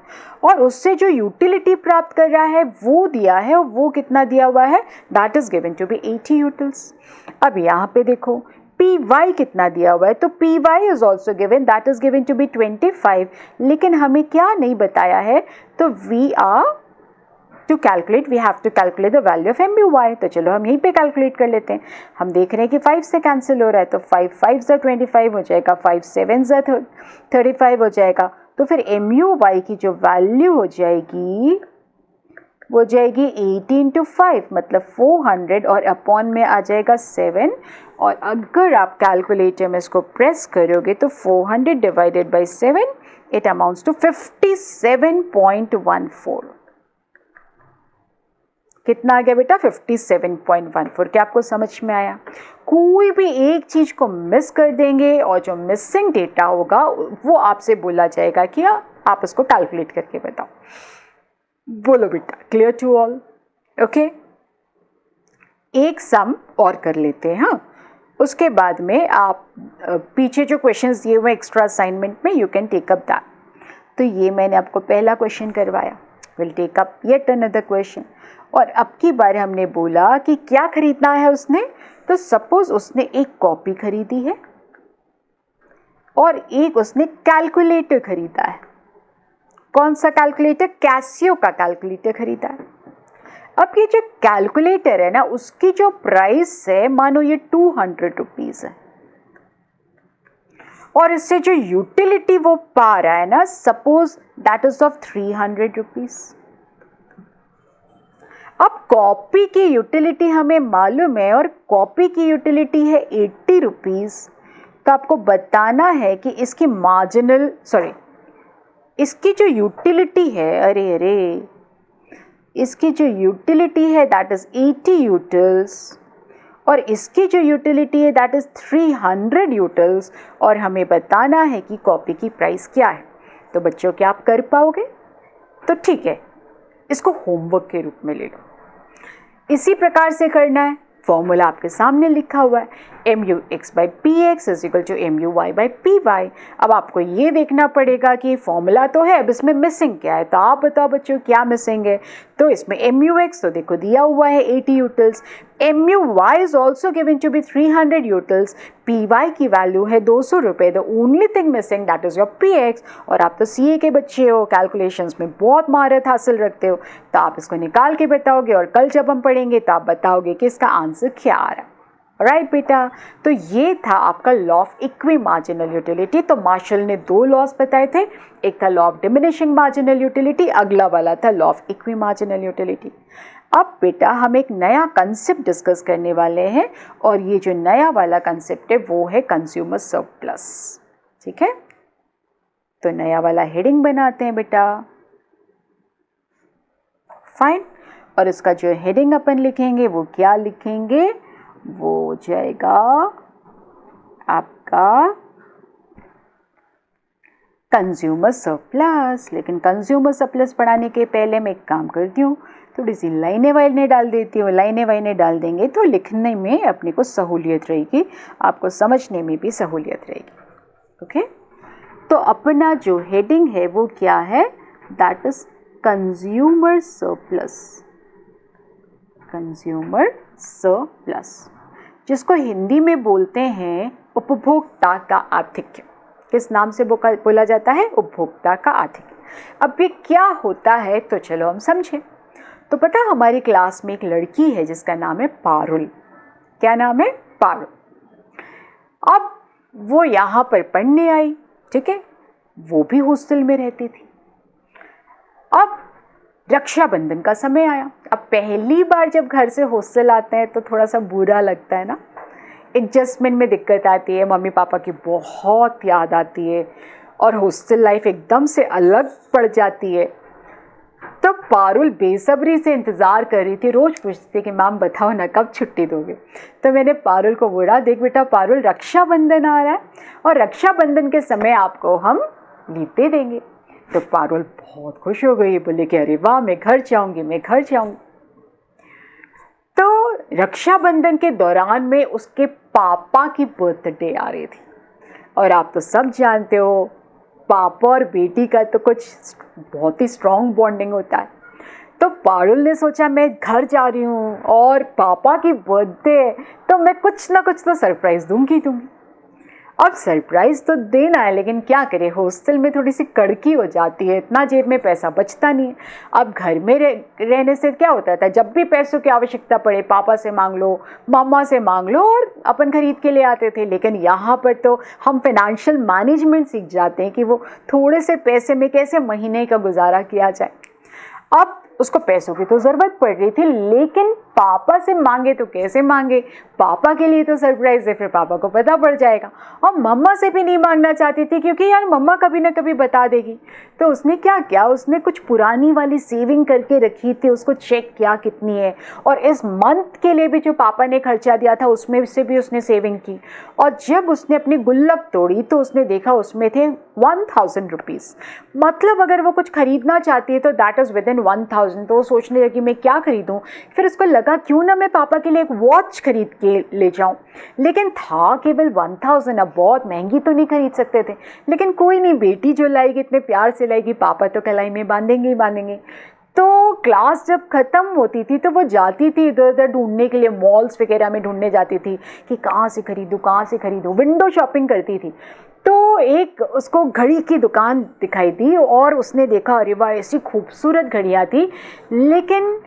और उससे जो यूटिलिटी प्राप्त कर रहा है वो दिया है, और वो कितना दिया हुआ है? That is given to be 80 utils. अब यहाँ पे देखो py कितना दिया हुआ है, तो py is also given, that is given to be 25। लेकिन हमें क्या नहीं बताया है, तो to calculate we have to calculate the value of MUY। तो चलो हम यहीं पे कैलकुलेट कर लेते हैं। हम देख रहे हैं कि 5 से कैंसिल हो रहा है, तो 5 5 25 हो जाएगा, 5 7 35 हो जाएगा। तो फिर MUY की जो वैल्यू हो जाएगी वो जाएगी 80 × 5, मतलब 400, और अपॉन में आ जाएगा 7। और अगर आप कैलकुलेटर में इसको प्रेस करोगे तो 400 divided by 7 it amounts to 57.14। कितना आ गया बेटा? 57.14। क्या आपको समझ में आया? कोई भी एक चीज़ को मिस कर देंगे और जो मिसिंग डेटा होगा वो आपसे बोला जाएगा कि आप उसको कैलकुलेट करके बताओ। बोलो बेटा, क्लियर टू ऑल? ओके, एक सम और कर लेते हैं। हाँ, उसके बाद में आप पीछे जो क्वेश्चंस दिए हुए एक्स्ट्रा असाइनमेंट में you can take up that. तो ये मैंने आपको पहला क्वेश्चन करवाया, will take up yet another question. और अब की बार हमने बोला कि क्या खरीदना है उसने। तो सपोज उसने एक कॉपी खरीदी है और एक उसने कैलकुलेटर खरीदा है। कौन सा कैलकुलेटर? कैसियो का कैलकुलेटर खरीदा है। अब ये जो कैलकुलेटर है ना, उसकी जो प्राइस है, मानो ये 200 रुपीज़ है, और इससे जो यूटिलिटी वो पा रहा है ना, suppose that is of 300 rupees. अब कॉपी की यूटिलिटी हमें मालूम है, और कॉपी की यूटिलिटी है 80 रुपीज़। तो आपको बताना है कि इसकी इसकी जो यूटिलिटी है, इसकी जो यूटिलिटी है दैट इज 80 यूटिल्स, और इसकी जो यूटिलिटी है दैट इज 300 यूटिल्स, और हमें बताना है कि कॉपी की प्राइस क्या है। तो बच्चों, क्या आप कर पाओगे? तो ठीक है, इसको होमवर्क के रूप में ले लो। इसी प्रकार से करना है। फॉर्मूला आपके सामने लिखा हुआ है। MUX by PX is equal to MUY by PY। अब आपको ये देखना पड़ेगा कि फॉर्मूला तो है, अब इसमें मिसिंग क्या है, तो आप बताओ बच्चों क्या मिसिंग है। तो इसमें MUX तो देखो दिया हुआ है 80 utils, MUY is also given to be 300 utils, PY की वैल्यू है 200 रुपये। The only thing missing that is your PX। और आप तो CA के बच्चे हो, कैलकुलेशंस में बहुत महारत हासिल रखते हो, तो आप इसको निकाल के बताओगे और कल जब हम पढ़ेंगे तो आप बताओगे कि इसका आंसर क्या आ रहा है। राइट बेटा, तो ये था आपका law of equi marginal utility. तो मार्शल ने 2 लॉज बताए थे, एक था law of diminishing marginal utility, अगला वाला था law of equi marginal utility. अब बेटा हम एक नया कंसेप्ट डिस्कस करने वाले हैं, और ये जो नया वाला कंसेप्ट है वो है कंज्यूमर सरप्लस। ठीक है, तो नया वाला हेडिंग बनाते हैं बेटा। फाइन, और इसका जो हेडिंग अपन लिखेंगे वो क्या लिखेंगे, वो हो जाएगा आपका कंज्यूमर सरप्लस। लेकिन कंज्यूमर सरप्लस पढ़ाने के पहले मैं एक काम करती हूँ, थोड़ी सी लाइनें वाइनें डाल देती हूँ। लाइनें वाइनें डाल देंगे तो लिखने में अपने को सहूलियत रहेगी, आपको समझने में भी सहूलियत रहेगी। ओके, तो अपना जो हेडिंग है वो क्या है, that is consumer surplus. Consumer surplus, जिसको हिंदी में बोलते हैं उपभोक्ता का आधिक्य। किस नाम से बोला जाता है, उपभोक्ता का आधिक्य। अब ये क्या होता है, तो चलो हम समझें। तो पता हमारी क्लास में एक लड़की है जिसका नाम है पारुल। क्या नाम है, पारुल। अब वो यहाँ पर पढ़ने आई, ठीक है, वो भी हॉस्टल में रहती थी। अब रक्षाबंधन का समय आया। अब पहली बार जब घर से हॉस्टल आते हैं तो थोड़ा सा बुरा लगता है ना, एडजस्टमेंट में दिक्कत आती है, मम्मी पापा की बहुत याद आती है, और हॉस्टल लाइफ एकदम से अलग पड़ जाती है। तो पारुल बेसब्री से इंतज़ार कर रही थी, रोज़ पूछती थी कि मैम बताओ ना कब छुट्टी दोगे। तो मैंने पारुल को बोला, देख बेटा पारुल, रक्षाबंधन आ रहा है और रक्षाबंधन के समय आपको हम लीव देंगे। तो पारुल बहुत खुश हो गई, बोले कि अरे वाह, मैं घर जाऊंगी, मैं घर जाऊंगी। तो रक्षाबंधन के दौरान में उसके पापा की बर्थडे आ रही थी, और आप तो सब जानते हो पापा और बेटी का तो कुछ बहुत ही स्ट्रॉन्ग बॉन्डिंग होता है। तो पारुल ने सोचा मैं घर जा रही हूँ और पापा की बर्थडे, तो मैं कुछ ना कुछ तो सरप्राइज़ दूंगी। अब सरप्राइज़ तो देना है, लेकिन क्या करें, हॉस्टल में थोड़ी सी कड़की हो जाती है, इतना जेब में पैसा बचता नहीं है। अब घर में रहने से क्या होता था, जब भी पैसों की आवश्यकता पड़े पापा से मांग लो, मामा से मांग लो, और अपन खरीद के ले आते थे। लेकिन यहाँ पर तो हम फाइनेंशियल मैनेजमेंट सीख जाते हैं कि वो थोड़े से पैसे में कैसे महीने का गुजारा किया जाए। अब उसको पैसों की तो ज़रूरत पड़ रही थी, लेकिन पापा से मांगे तो कैसे मांगे, पापा के लिए तो सरप्राइज़ है, फिर पापा को पता पड़ जाएगा। और मम्मा से भी नहीं मांगना चाहती थी क्योंकि यार मम्मा कभी ना कभी बता देगी। तो उसने क्या किया, उसने कुछ पुरानी वाली सेविंग करके रखी थी, उसको चेक किया कितनी है, और इस मंथ के लिए भी जो पापा ने खर्चा दिया था उसमें से भी उसने सेविंग की। और जब उसने अपनी गुल्लक तोड़ी तो उसने देखा उसमें थे 1000 रुपीज़। मतलब अगर वो कुछ खरीदना चाहती है तो दैट इज़ विद इन 1000। तो वो सोचने लगी मैं क्या खरीदूं। फिर उसको लगा क्यों ना मैं पापा के लिए एक वॉच खरीद के ले जाऊं, लेकिन था केवल 1000। अब बहुत महंगी तो नहीं खरीद सकते थे, लेकिन कोई नहीं, बेटी जो लाएगी इतने प्यार से लाएगी, पापा तो कलाई में बांधेंगे ही बांधेंगे। तो क्लास जब ख़त्म होती थी तो वो जाती थी इधर उधर ढूंढने के लिए, मॉल्स वगैरह में ढूंढने जाती थी कि कहाँ से खरीदूँ, विंडो शॉपिंग करती थी। तो एक उसको घड़ी की दुकान दिखाई दी और उसने देखा अरे वाह ऐसी खूबसूरत घड़ियाँ थी, लेकिन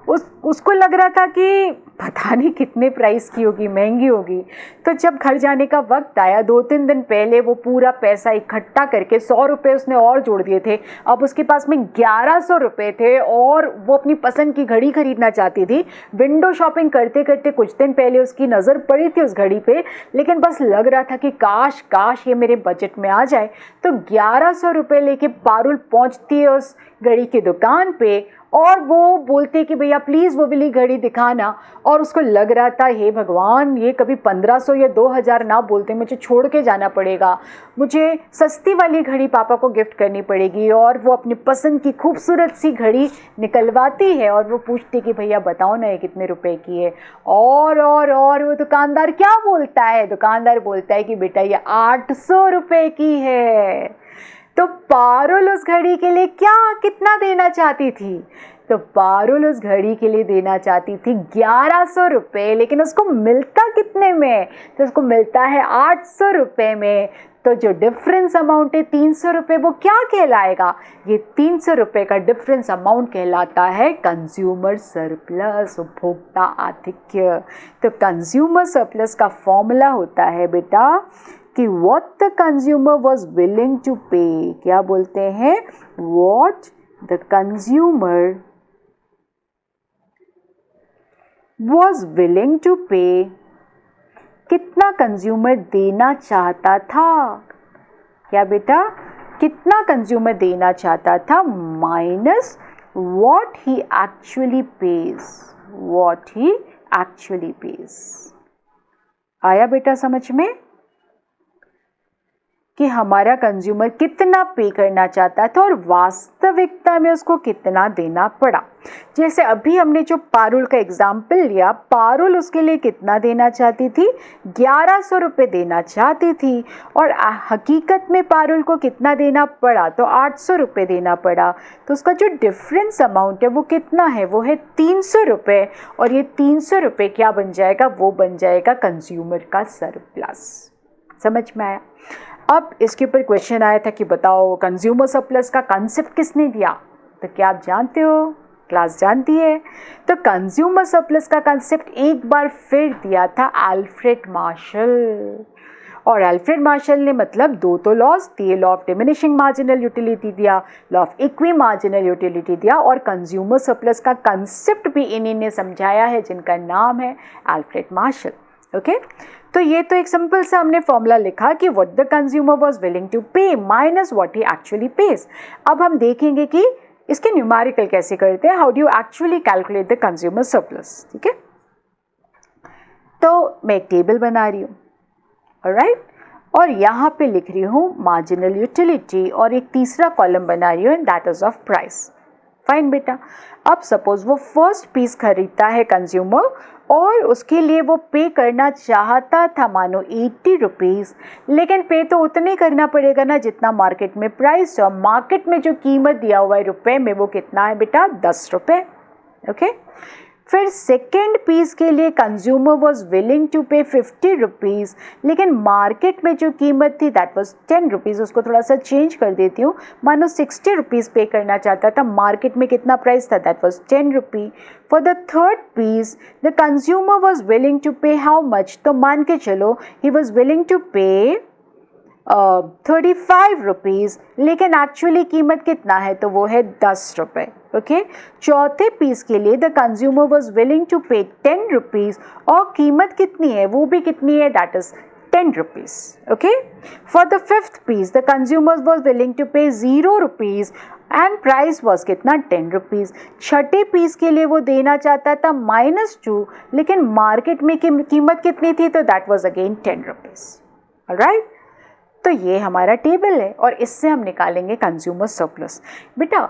उसको लग रहा था कि पता नहीं कितने प्राइस की होगी, महंगी होगी। तो जब घर जाने का वक्त आया, 2-3 दिन पहले वो पूरा पैसा इकट्ठा करके 100 रुपये उसने और जोड़ दिए थे। अब उसके पास में 1100 रुपये थे और वो अपनी पसंद की घड़ी खरीदना चाहती थी। विंडो शॉपिंग करते करते कुछ दिन पहले उसकी नज़र पड़ी थी उस घड़ी पे, लेकिन बस लग रहा था कि काश ये मेरे बजट में आ जाए। तो 1100 रुपये लेके पारुल पहुँचती है उस घड़ी की दुकान पे और वो बोलते कि भैया प्लीज़ वो वाली घड़ी दिखाना, और उसको लग रहा था हे भगवान ये कभी 1500 या 2000 ना बोलते, मुझे छोड़ के जाना पड़ेगा, मुझे सस्ती वाली घड़ी पापा को गिफ्ट करनी पड़ेगी। और वो अपनी पसंद की खूबसूरत सी घड़ी निकलवाती है और वो पूछती कि भैया बताओ ना ये कितने रुपए की है। और वो दुकानदार क्या बोलता है, दुकानदार बोलता है कि बेटा ये 800 रुपए की है। तो पारुल उस घड़ी के लिए कितना देना चाहती थी? तो पारुल उस घड़ी के लिए देना चाहती थी 1100 रुपये, लेकिन उसको मिलता कितने में? तो उसको मिलता है 800 रुपये में। तो जो डिफरेंस अमाउंट है 300 रुपये, वो क्या कहलाएगा? ये 300 रुपये का डिफरेंस अमाउंट कहलाता है कंज्यूमर सरप्लस, उपभोक्ता आधिक्य। तो कंज्यूमर सरप्लस का फॉर्मूला होता है बेटा कि what the consumer was willing to pay, क्या बोलते हैं? what the consumer was willing to pay, कितना कंज्यूमर देना चाहता था? क्या बेटा? कितना कंज्यूमर देना चाहता था minus what he actually pays, what he actually pays। आया बेटा समझ में कि हमारा कंज्यूमर कितना पे करना चाहता था और वास्तविकता में उसको कितना देना पड़ा। जैसे अभी हमने जो पारुल का एग्जाम्पल लिया, पारुल उसके लिए कितना देना चाहती थी? 1100 रुपये देना चाहती थी, और हकीकत में पारुल को कितना देना पड़ा? तो 800 रुपये देना पड़ा। तो उसका जो डिफरेंस अमाउंट है वो कितना है? वो है 300 रुपये। और ये 300 रुपये क्या बन जाएगा? वो बन जाएगा कंज्यूमर का सरप्लस। समझ में आया? अब इसके ऊपर क्वेश्चन आया था कि बताओ कंज्यूमर सरप्लस का कंसेप्ट किसने दिया? तो क्या आप जानते हो? क्लास जानती है। तो कंज्यूमर सरप्लस का कंसेप्ट एक बार फिर दिया था अल्फ्रेड मार्शल। और अल्फ्रेड मार्शल ने मतलब दो तो लॉज दिए, law of diminishing marginal utility दिया, law of equi marginal utility दिया, और कंज्यूमर सरप्लस का कंसेप्ट भी इन्हीं ने समझाया है जिनका नाम है अल्फ्रेड मार्शल। ओके तो ये तो एक सिंपल सा हमने फॉर्मूला लिखा कि what the consumer was willing to pay minus what he actually pays. अब हम देखेंगे कि इसके न्यूमेरिकल कैसे करते हैं, how do you actually calculate the consumer surplus. ठीक है, तो मैं एक टेबल बना रही हूँ, ऑलराइट, और यहाँ पे लिख रही हूँ मार्जिनल यूटिलिटी, और एक तीसरा कॉलम बना रही हूँ and that is of price. Fine बेटा, अब सपोज वो फर्स्ट पीस खरीदता है कंज्यूमर और उसके लिए वो पे करना चाहता था मानो 80 रुपीज़, लेकिन पे तो उतने करना पड़ेगा ना जितना मार्केट में प्राइस है, और मार्केट में जो कीमत दिया हुआ है रुपए में वो कितना है बेटा? 10 रुपये। ओके, फिर सेकेंड पीस के लिए कंज्यूमर वॉज विलिंग टू पे 50 रुपीज़, लेकिन मार्केट में जो कीमत थी दैट वॉज 10 रुपीज़। उसको थोड़ा सा चेंज कर देती हूँ, मानो 60 रुपीज़ पे करना चाहता था, मार्केट में कितना प्राइस था? That was 10 rupee. For the third piece the consumer was willing to pay how much? तो मान के चलो ही वॉज विलिंग टू पे 35 रुपीज़, लेकिन एक्चुअली कीमत कितना है? तो वो है 10 रुपये। ओके, चौथे पीस के लिए the consumer was willing to pay 10 rupees, और कीमत कितनी है? वो भी कितनी है? That is 10 rupees. Okay, for the fifth piece the consumer was willing to pay 0 rupees and price was कितना? 10 रुपीज़। छठे पीस के लिए वो देना चाहता था -2, लेकिन मार्केट में कीमत कितनी थी? तो that was again 10 rupees. Alright, तो ये हमारा टेबल है और इससे हम निकालेंगे कंज्यूमर सरप्लस। बेटा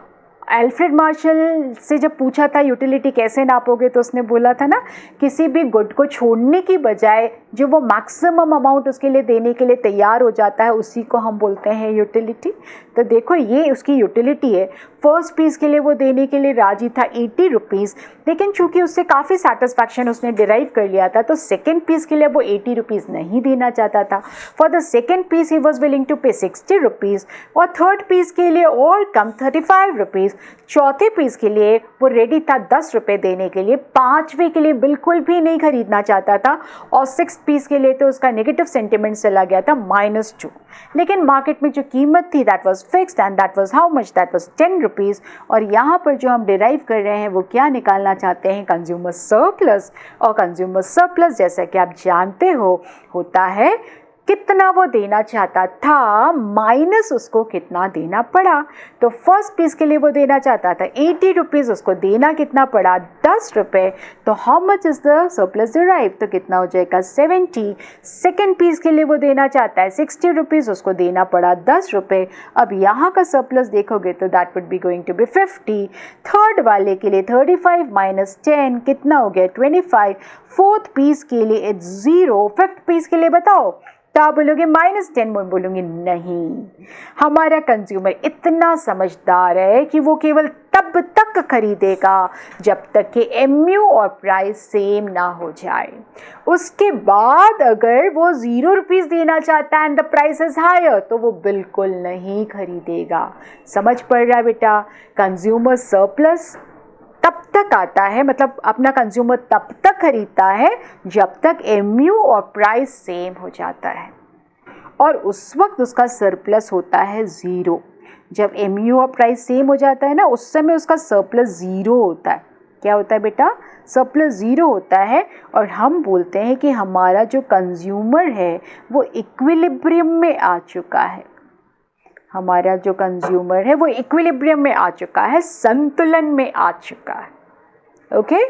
अल्फ्रेड मार्शल से जब पूछा था यूटिलिटी कैसे नापोगे, तो उसने बोला था ना किसी भी गुड को छोड़ने की बजाय जो वो मैक्सिमम अमाउंट उसके लिए देने के लिए तैयार हो जाता है उसी को हम बोलते हैं यूटिलिटी। तो देखो ये उसकी यूटिलिटी है। फर्स्ट पीस के लिए वो देने के लिए राजी था 80 रुपीज़, लेकिन चूंकि उससे काफ़ी सेटिस्फैक्शन उसने डिराइव कर लिया था तो सेकेंड पीस के लिए वो 80 रुपीज़ नहीं देना चाहता था। For the second piece he was willing to pay 60 rupees, और थर्ड पीस के लिए और कम 35 रुपीज़। चौथे पीस के लिए वो रेडी था 10 रुपये देने के लिए, पाँचवें के लिए बिल्कुल भी नहीं खरीदना चाहता था, और सिक्स पीस के लिए तो उसका नेगेटिव सेंटिमेंट चला गया था -2। लेकिन मार्केट में जो कीमत थी that was fixed and that was how much? That was 10 rupees. और यहाँ पर जो हम डिराइव कर रहे हैं वो क्या निकालना चाहते हैं? Consumer surplus. और कंज्यूमर सरप्लस जैसा कि आप जानते हो होता है कितना वो देना चाहता था माइनस उसको कितना देना पड़ा। तो फर्स्ट पीस के लिए वो देना चाहता था 80 रुपीज़, उसको देना कितना पड़ा 10 रुपये। तो how much is the surplus derive, तो कितना हो जाएगा 70। सेकेंड पीस के लिए वो देना चाहता है 60 रुपीज़, उसको देना पड़ा 10 रुपये। अब यहाँ का सरप्लस देखोगे तो that would be going to be 50। Third वाले के लिए 35 माइनस 10 कितना हो गया 25। फोर्थ पीस के लिए इट्स 0। फिफ्थ पीस के लिए बताओ, तो आप बोलोगे -10, मैं बोलूँगी नहीं। हमारा कंज्यूमर इतना समझदार है कि वो केवल तब तक खरीदेगा जब तक कि MU और प्राइस सेम ना हो जाए। उसके बाद अगर वो 0 रुपीज़ देना चाहता है and the price is higher, तो वो बिल्कुल नहीं खरीदेगा। समझ पड़ रहा है बेटा? कंज्यूमर सरप्लस तब तक आता है, मतलब अपना कंज्यूमर तब तक खरीदता है जब तक MU और प्राइस सेम हो जाता है, और उस वक्त उसका सरप्लस होता है 0। जब MU और प्राइस सेम हो जाता है ना, उस समय उसका सरप्लस 0 होता है। क्या होता है बेटा? सरप्लस 0 होता है। और हम बोलते हैं कि हमारा जो कंज्यूमर है वो इक्विलिब्रियम में आ चुका है। हमारा जो कंज्यूमर है वो इक्विलिब्रियम में आ चुका है, संतुलन में आ चुका है। ओके,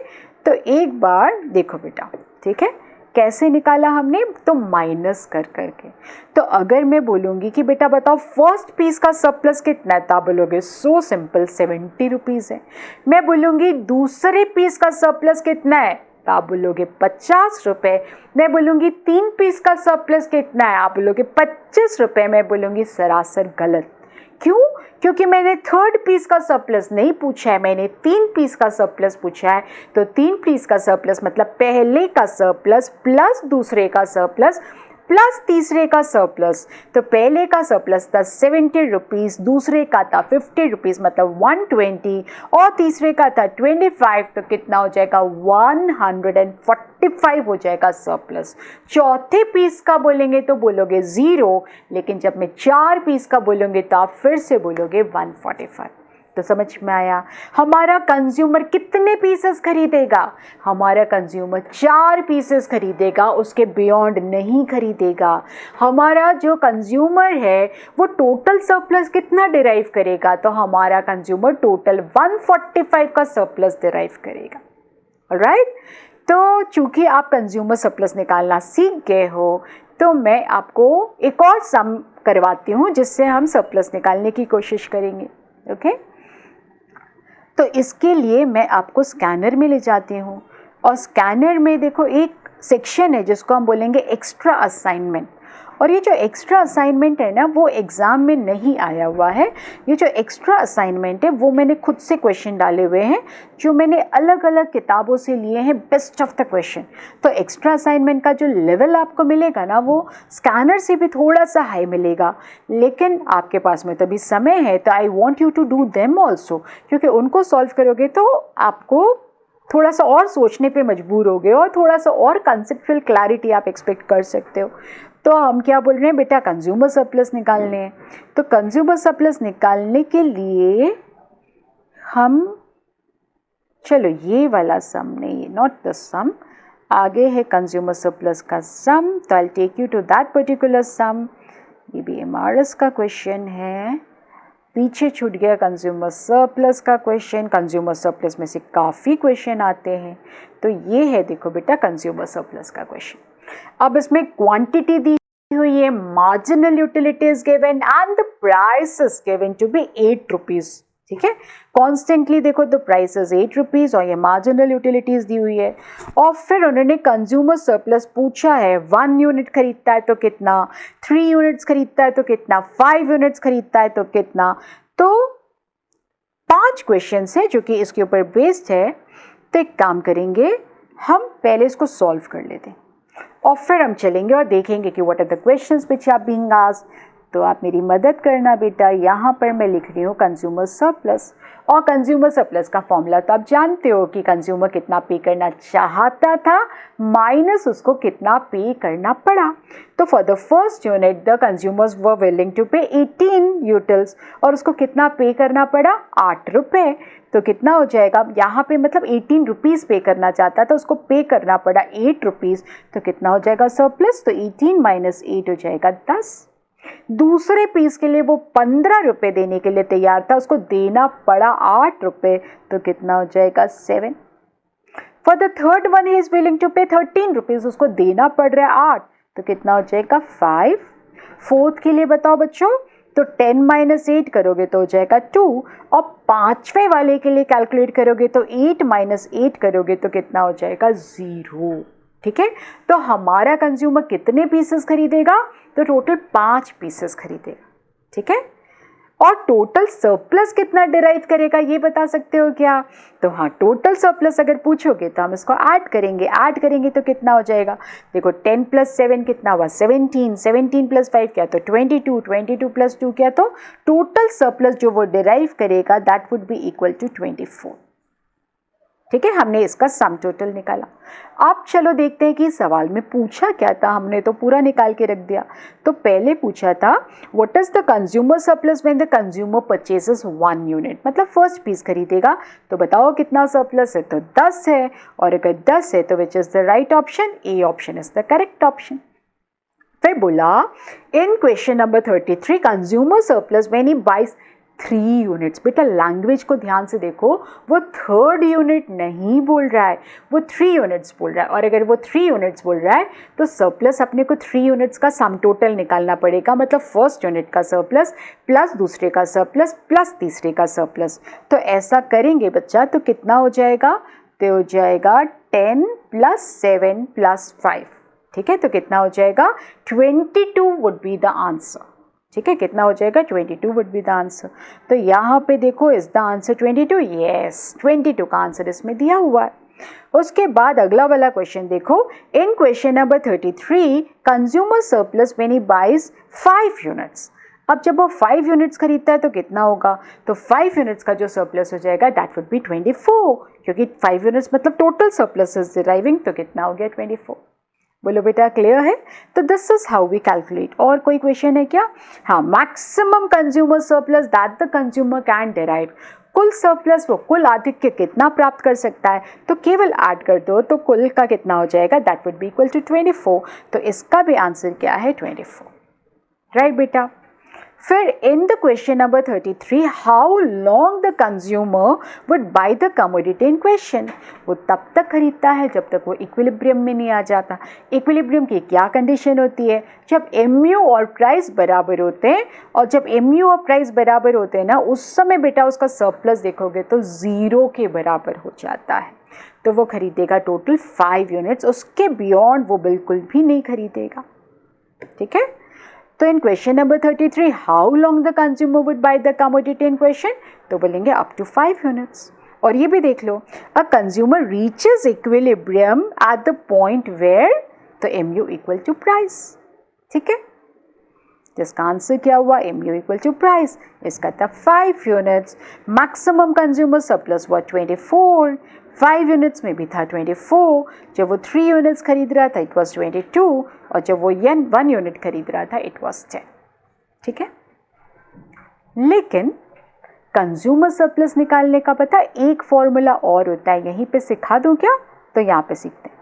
तो एक बार देखो बेटा, ठीक है, कैसे निकाला हमने? तो माइनस कर करके। तो अगर मैं बोलूँगी कि बेटा बताओ फर्स्ट पीस का सरप्लस कितना है, तो आप बोलोगे सो सिंपल 70 रुपीज़ है। मैं बोलूँगी दूसरे पीस का सरप्लस कितना है, तो आप बोलोगे 50 रुपये। मैं बोलूँगी 3 पीस का सरप्लस कितना है, आप बोलोगे 25 रुपये। मैं बोलूँगी सरासर गलत। क्यों? क्योंकि मैंने थर्ड पीस का सरप्लस नहीं पूछा है, मैंने 3 पीस का सरप्लस पूछा है। तो 3 पीस का सरप्लस मतलब पहले का सरप्लस प्लस दूसरे का सरप्लस प्लस तीसरे का सरप्लस। तो पहले का सरप्लस था 70 रुपीज़, दूसरे का था 50 रुपीज़ मतलब 120, और तीसरे का था 25। तो कितना हो जाएगा 145 हो जाएगा सरप्लस। चौथे पीस का बोलेंगे तो बोलोगे 0, लेकिन जब मैं 4 पीस का बोलूँगी तो आप फिर से बोलोगे 145। तो समझ में आया? हमारा कंज्यूमर कितने पीसेस खरीदेगा? हमारा कंज्यूमर 4 पीसेस खरीदेगा, उसके बियॉन्ड नहीं खरीदेगा। हमारा जो कंज्यूमर है वो टोटल सरप्लस कितना डिराइव करेगा? तो हमारा कंज्यूमर टोटल 145 का सरप्लस डिराइव करेगा। ऑलराइट, तो चूंकि आप कंज्यूमर सरप्लस निकालना सीख गए हो, तो मैं आपको एक और सम करवाती हूँ जिससे हम सरप्लस निकालने की कोशिश करेंगे। ओके, तो इसके लिए मैं आपको स्कैनर में ले जाती हूँ, और स्कैनर में देखो एक सेक्शन है जिसको हम बोलेंगे एक्स्ट्रा असाइनमेंट। और ये जो एक्स्ट्रा असाइनमेंट है ना, वो एग्ज़ाम में नहीं आया हुआ है। ये जो एक्स्ट्रा असाइनमेंट है वो मैंने खुद से क्वेश्चन डाले हुए हैं जो मैंने अलग अलग किताबों से लिए हैं, बेस्ट ऑफ द क्वेश्चन। तो एक्स्ट्रा असाइनमेंट का जो लेवल आपको मिलेगा ना, वो स्कैनर से भी थोड़ा सा हाई मिलेगा। लेकिन आपके पास में तो अभी समय है, तो I want you to do them also, क्योंकि उनको सॉल्व करोगे तो आपको थोड़ा सा और सोचने पे मजबूर होगे और थोड़ा सा और कंसेप्चुअल क्लैरिटी आप एक्सपेक्ट कर सकते हो। तो हम क्या बोल रहे हैं बेटा? कंज्यूमर सरप्लस निकालने हैं। तो कंज्यूमर सरप्लस निकालने के लिए हम, चलो ये वाला सम नहीं, नॉट द सम, आगे है कंज्यूमर सरप्लस का सम। तो I take you to that particular sum. ये भी MRS का क्वेश्चन है, पीछे छूट गया कंज्यूमर सरप्लस का क्वेश्चन। कंज्यूमर सरप्लस में से काफ़ी क्वेश्चन आते हैं। तो ये है देखो बेटा कंज्यूमर सरप्लस का क्वेश्चन। अब इसमें क्वांटिटी दी हुई है, marginal utility is given and the price is given to be 8 rupees. ठीक है, कॉन्स्टेंटली देखो द प्राइस इज 8 रुपीज़ और ये मार्जिनल यूटिलिटीज दी हुई है। और फिर उन्होंने कंज्यूमर सरप्लस पूछा है, 1 यूनिट खरीदता है तो कितना, 3 यूनिट्स खरीदता है तो कितना, 5 यूनिट्स खरीदता है तो कितना। तो 5 क्वेश्चन है जो कि इसके ऊपर बेस्ड है। तो एक काम करेंगे, हम पहले इसको सॉल्व कर लेते हैं और फिर हम चलेंगे और देखेंगे कि what are the questions which are being asked. तो आप मेरी मदद करना बेटा, यहाँ पर मैं लिख रही हूँ कंज्यूमर सरप्लस, और कंज्यूमर सरप्लस का फॉर्मूला तो आप जानते हो कि कंज्यूमर कितना पे करना चाहता था माइनस उसको कितना पे करना पड़ा। तो for the first unit the consumers were willing to pay 18 utils, और उसको कितना पे करना पड़ा, 8 रुपये। तो कितना हो जाएगा, यहाँ पे मतलब 18 रुपीज़ पे करना चाहता था, उसको पे करना पड़ा 8 रुपीज़, तो कितना हो जाएगा सरप्लस, तो 18 माइनस 8 हो जाएगा 10। दूसरे पीस के लिए वो 15 रुपये देने के लिए तैयार था, उसको देना पड़ा 8 रुपये, तो कितना हो जाएगा 7। For the third one he is willing to pay 13 rupees, उसको देना पड़ रहा है 8, तो कितना हो जाएगा 5। फोर्थ के लिए बताओ बच्चों, तो 10 माइनस 8 करोगे तो हो जाएगा 2, और पांचवें वाले के लिए कैलकुलेट करोगे तो 8 माइनस 8 करोगे तो कितना हो जाएगा 0। ठीक है, तो हमारा कंज्यूमर कितने पीसेस खरीदेगा, तो टोटल 5 पीसेस खरीदेगा। ठीक है, और टोटल सरप्लस कितना डिराइव करेगा ये बता सकते हो क्या, तो हाँ टोटल सरप्लस अगर पूछोगे तो हम इसको ऐड करेंगे तो कितना हो जाएगा, देखो 10 प्लस 7 कितना हुआ 17, 17 प्लस 5 क्या तो 22, 22 प्लस 2 क्या तो टोटल सरप्लस जो वो डिराइव करेगा that would be equal to 24। ठीक है, हमने इसका सम टोटल निकाला। अब चलो देखते हैं कि सवाल में पूछा क्या था, हमने तो पूरा निकाल के रख दिया। तो पहले पूछा था what is the consumer surplus when the consumer purchases 1 unit, मतलब फर्स्ट पीस खरीदेगा, तो बताओ कितना सरप्लस है, तो 10 है, और अगर 10 है तो which is the right option, A option is the correct option. फिर बोला in question number 33 consumer surplus when he buys 3 units. बेटा लैंग्वेज को ध्यान से देखो, वो थर्ड यूनिट नहीं बोल रहा है, वो 3 यूनिट्स बोल रहा है, और अगर वो 3 यूनिट्स बोल रहा है तो सरप्लस अपने को 3 यूनिट्स का सम टोटल निकालना पड़ेगा, मतलब फर्स्ट यूनिट का सरप्लस प्लस दूसरे का सरप्लस प्लस तीसरे का सरप्लस। तो ऐसा करेंगे बच्चा तो कितना हो जाएगा, तो हो जाएगा 10 प्लस 7 प्लस 5। ठीक है, तो कितना हो जाएगा 22 वुड बी द आंसर। ठीक है, कितना हो जाएगा 22 वुड बी द आंसर। तो यहाँ पे देखो इज द आंसर 22, यस 22 का आंसर इसमें दिया हुआ है। उसके बाद अगला वाला क्वेश्चन देखो, in question number 33 consumer surplus when he buys 5 units. अब जब वो 5 यूनिट्स खरीदता है तो कितना होगा, तो 5 यूनिट्स का जो सरप्लस हो जाएगा दैट वुड बी 24, क्योंकि 5 यूनिट्स मतलब टोटल सरप्लस इज डिराइविंग, तो कितना हो गया 24। बोलो बेटा क्लियर है, तो this is how we calculate. और कोई क्वेश्चन है क्या, हाँ maximum consumer surplus that the consumer can derive, कुल सरप्लस वो कुल आधिक्य कितना प्राप्त कर सकता है, तो केवल ऐड कर दो तो कुल का कितना हो जाएगा that would be equal to 24। तो इसका भी आंसर क्या है 24, राइट बेटा। फिर in the question number 33 how long the consumer would buy the commodity in question, वो तब तक खरीदता है जब तक वो इक्विलिब्रियम में नहीं आ जाता। इक्विलिब्रियम की क्या कंडीशन होती है, जब एमयू और प्राइस बराबर होते हैं, और जब एमयू और प्राइस बराबर होते हैं ना उस समय बेटा उसका सरप्लस देखोगे तो 0 के बराबर हो जाता है, तो वो खरीदेगा टोटल 5 यूनिट्स, उसके बियॉन्ड वो बिल्कुल भी नहीं खरीदेगा। ठीक है, तो in question number 33 how long the consumer would buy the commodity in question, तो बोलेंगे अप टू 5 यूनिट्स। और ये भी देख लो, a consumer reaches equilibrium at the point where तो एमयू इक्वल टू प्राइस। ठीक है, जिसका आंसर क्या हुआ, एमयू इक्वल टू प्राइस, इसका था 5 यूनिट्स। मैक्सिमम कंज्यूमर सरप्लस हुआ 24, 5 यूनिट्स में भी था 24, जब वो 3 यूनिट्स खरीद रहा था इट वॉज 22, और जब वो 1 यूनिट खरीद रहा था इट वॉज 10। ठीक है, लेकिन कंज्यूमर सरप्लस निकालने का पता एक फॉर्मूला और होता है, यहीं पे सिखा दूं क्या, तो यहाँ पे सीखते हैं।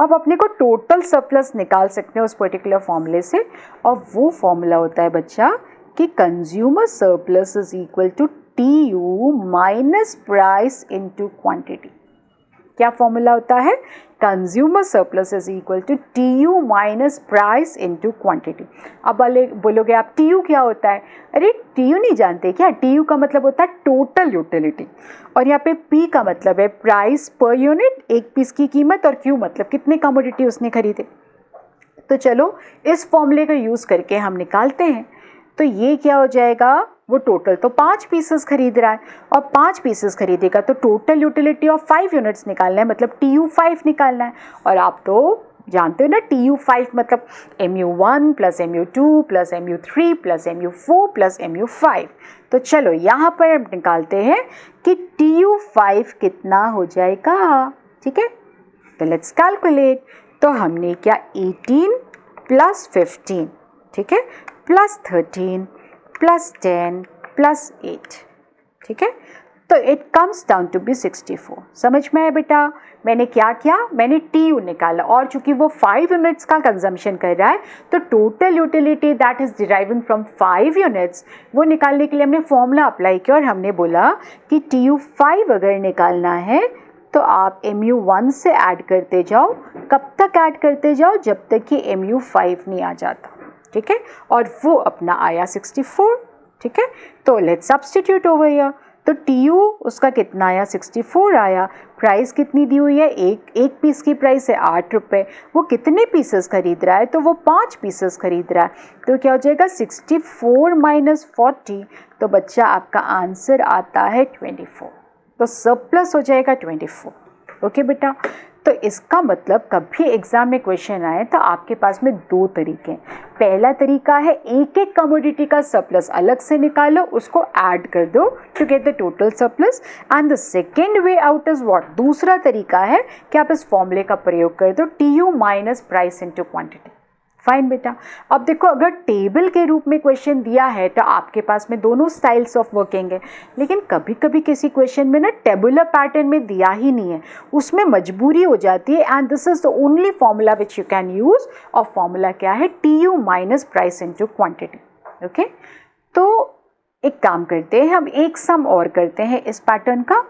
अब अपने को टोटल सरप्लस निकाल सकते हैं उस पर्टिकुलर फॉर्मूले से, और वो फॉर्मूला होता है बच्चा कि consumer surplus is equal to TU minus price into quantity. क्या फॉर्मूला होता है, consumer surplus is equal to TU minus price into quantity. अब बोलोगे आप TU क्या होता है, अरे TU नहीं जानते क्या, TU का मतलब होता है टोटल यूटिलिटी, और यहाँ पे P का मतलब है प्राइस पर यूनिट, एक पीस की कीमत, और Q मतलब कितने कमोडिटी उसने खरीदे। तो चलो इस फॉर्मूले का यूज़ करके हम निकालते हैं। तो ये क्या हो जाएगा, वो टोटल तो 5 पीसेस खरीद रहा है, और 5 पीसेस खरीदेगा तो टोटल यूटिलिटी ऑफ 5 यूनिट्स निकालना है, मतलब TU 5 निकालना है। और आप तो जानते हो ना TU5 मतलब MU1 plus MU2 plus MU3 plus MU4 plus MU5। तो चलो यहाँ पर हम निकालते हैं कि TU5 कितना हो जाएगा। ठीक है, तो लेट्स कैलकुलेट। तो हमने क्या 18 प्लस 15, ठीक है, प्लस 13 प्लस 10 प्लस 8, ठीक है, तो it comes down to be 64। समझ में आया बेटा? मैंने क्या किया, मैंने TU निकाला और चूंकि वो 5 यूनिट्स का कंजम्पशन कर रहा है तो total utility that is deriving from 5 units, वो निकालने के लिए हमने फॉर्मूला अप्लाई किया और हमने बोला कि TU5 अगर निकालना है तो आप MU1 से ऐड करते जाओ। कब तक ऐड करते जाओ? जब तक कि MU5 नहीं आ जाता। ठीक है, और वो अपना आया 64। ठीक है, तो लेट्स सब्स्टिट्यूट ओवर हियर। तो TU उसका कितना आया? 64 आया। प्राइस कितनी दी हुई है? एक पीस की प्राइस है 8 रुपये। वो कितने पीसेस खरीद रहा है? तो वो 5 पीसेस खरीद रहा है। तो क्या हो जाएगा? 64 माइनस 40, तो बच्चा आपका आंसर आता है 24। तो सरप्लस हो जाएगा 24। ओके बेटा, तो इसका मतलब कभी एग्जाम में क्वेश्चन आए तो आपके पास में 2 तरीके हैं। पहला तरीका है एक एक कमोडिटी का सरप्लस अलग से निकालो, उसको ऐड कर दो to get the total surplus. And the second way out is what? दूसरा तरीका है कि आप इस फॉर्मूले का प्रयोग कर दो, TU minus price into quantity. Fine बेटा, अब देखो अगर टेबल के रूप में क्वेश्चन दिया है तो आपके पास में दोनों स्टाइल्स ऑफ वर्किंग है, लेकिन कभी कभी किसी क्वेश्चन में ना टेबुलर पैटर्न में दिया ही नहीं है, उसमें मजबूरी हो जाती है। And this is the only formula which you can use. और फॉर्मूला क्या है? TU minus price into quantity. Okay, तो एक काम करते हैं, हम एक सम और करते हैं इस पैटर्न का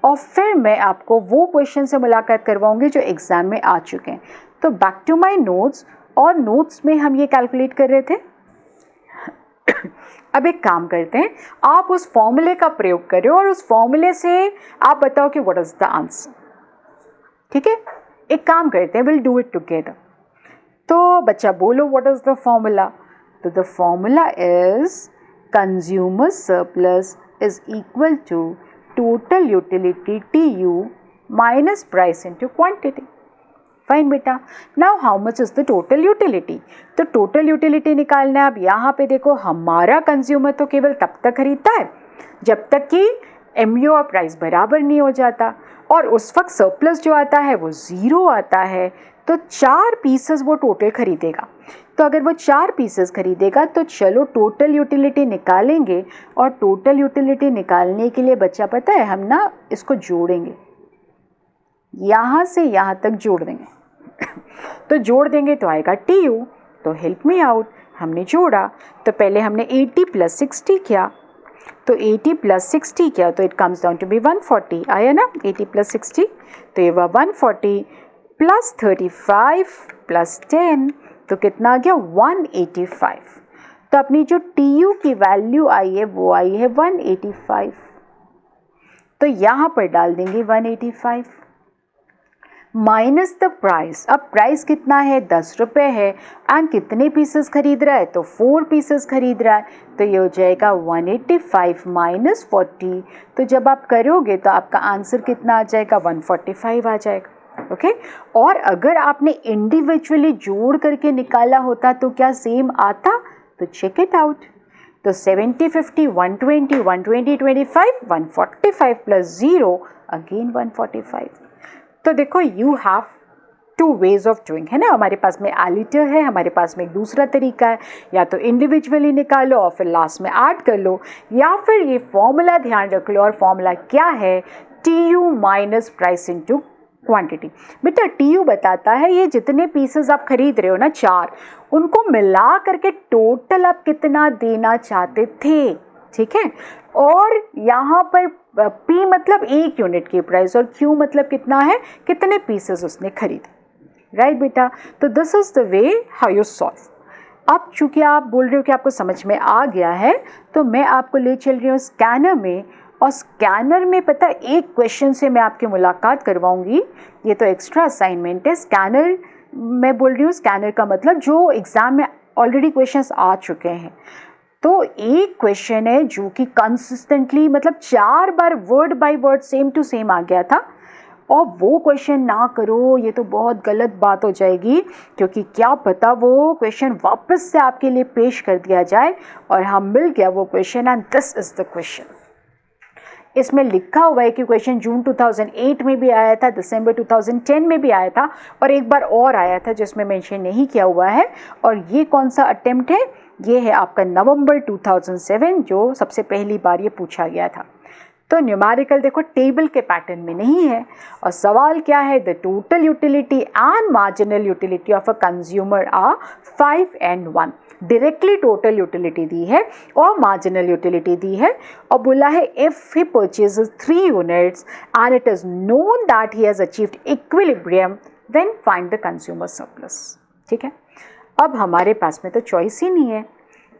और फिर मैं आपको वो क्वेश्चन से मुलाकात करवाऊंगी जो एग्जाम में आ चुके हैं। तो बैक टू माई नोट्स, और नोट्स में हम ये कैलकुलेट कर रहे थे। अब एक काम करते हैं, आप उस फॉर्मूले का प्रयोग करें और उस फॉर्मूले से आप बताओ कि व्हाट इज द आंसर। ठीक है, एक काम करते हैं, विल डू इट टुगेदर। तो बच्चा बोलो व्हाट इज द फॉर्मूला। तो the formula is consumer surplus is equal to total utility TU minus price into quantity. Fine बेटा, now how much is the total utility? तो total utility निकालना है। अब यहाँ पे देखो, हमारा कंज्यूमर तो केवल तब तक खरीदता है जब तक कि MU और प्राइस बराबर नहीं हो जाता, और उस वक्त सरप्लस जो आता है वो 0 आता है। तो 4 पीसेस वो टोटल खरीदेगा। तो अगर वो 4 पीसेस खरीदेगा तो चलो टोटल यूटिलिटी निकालेंगे। और टोटल यूटिलिटी निकालने के लिए बच्चा पता है, हम ना इसको जोड़ेंगे, यहाँ से यहाँ तक जोड़ देंगे। तो जोड़ देंगे तो आएगा TU। तो हेल्प मी आउट, हमने जोड़ा तो पहले हमने 80 प्लस 60 किया, तो 80 प्लस 60 किया तो it comes down to be 140। आया ना 80 प्लस 60, तो ये हुआ 140 प्लस 35 प्लस 10, तो कितना आ गया? 185। तो अपनी जो TU की वैल्यू आई है वो आई है 185। तो यहाँ पर डाल देंगे 185 माइनस द प्राइस। अब प्राइस कितना है? 10 रुपये है। एंड कितने पीसेस खरीद रहा है? तो 4 पीसेस खरीद रहा है। तो ये हो जाएगा 185 माइनस 40। तो जब आप करोगे तो आपका आंसर कितना आ जाएगा? 145 आ जाएगा। ओके, और अगर आपने इंडिविजुअली जोड़ करके निकाला होता तो क्या सेम आता? तो चेक इट आउट। तो 70 50 120 120 25 145 प्लस 0 अगेन 145। तो देखो, you have 2 ways of doing, है ना। हमारे पास में एलिटर है, हमारे पास में एक दूसरा तरीका है, या तो इंडिविजुअली निकालो और फिर लास्ट में ऐड कर लो, या फिर ये फॉर्मूला ध्यान रख लो। और फॉर्मूला क्या है? TU minus price into quantity. बेटा TU बताता है ये जितने पीसेस आप खरीद रहे हो ना, 4, उनको मिला करके टोटल आप कितना देना चाहते थे। ठीक है, और यहाँ पर P मतलब 1 यूनिट की प्राइस और Q मतलब कितना है, कितने पीसेस उसने खरीदे। राइट बेटा, तो this is the way how you solve. अब चूंकि आप बोल रहे हो कि आपको समझ में आ गया है, तो मैं आपको ले चल रही हूँ स्कैनर में, और स्कैनर में पता एक क्वेश्चन से मैं आपकी मुलाकात करवाऊंगी। ये तो एक्स्ट्रा असाइनमेंट है। स्कैनर मैं बोल रही हूँ, स्कैनर का मतलब जो एग्जाम में ऑलरेडी क्वेश्चंस आ चुके हैं। तो एक क्वेश्चन है जो कि कंसिस्टेंटली मतलब 4 बार word by word same to same आ गया था, और वो क्वेश्चन ना करो, ये तो बहुत गलत बात हो जाएगी, क्योंकि क्या पता वो क्वेश्चन वापस से आपके लिए पेश कर दिया जाए और हाँ मिल गया वो question and this is the question. इसमें लिखा हुआ है कि क्वेश्चन जून 2008 में भी आया था, दिसंबर 2010 में भी आया था और एक बार और आया था जिसमें मेंशन नहीं किया हुआ है। और ये कौन सा अटेम्प्ट है? ये है आपका नवंबर 2007, जो सबसे पहली बार ये पूछा गया था। तो न्यूमेरिकल देखो टेबल के पैटर्न में नहीं है और सवाल क्या है, the total utility and marginal utility of a consumer are 5 and 1। Directly total utility दी है और मार्जिनल यूटिलिटी दी है और बोला है if he purchases 3 units and it is known that he has achieved equilibrium then find the consumer surplus. ठीक है, अब हमारे पास में तो चॉइस ही नहीं है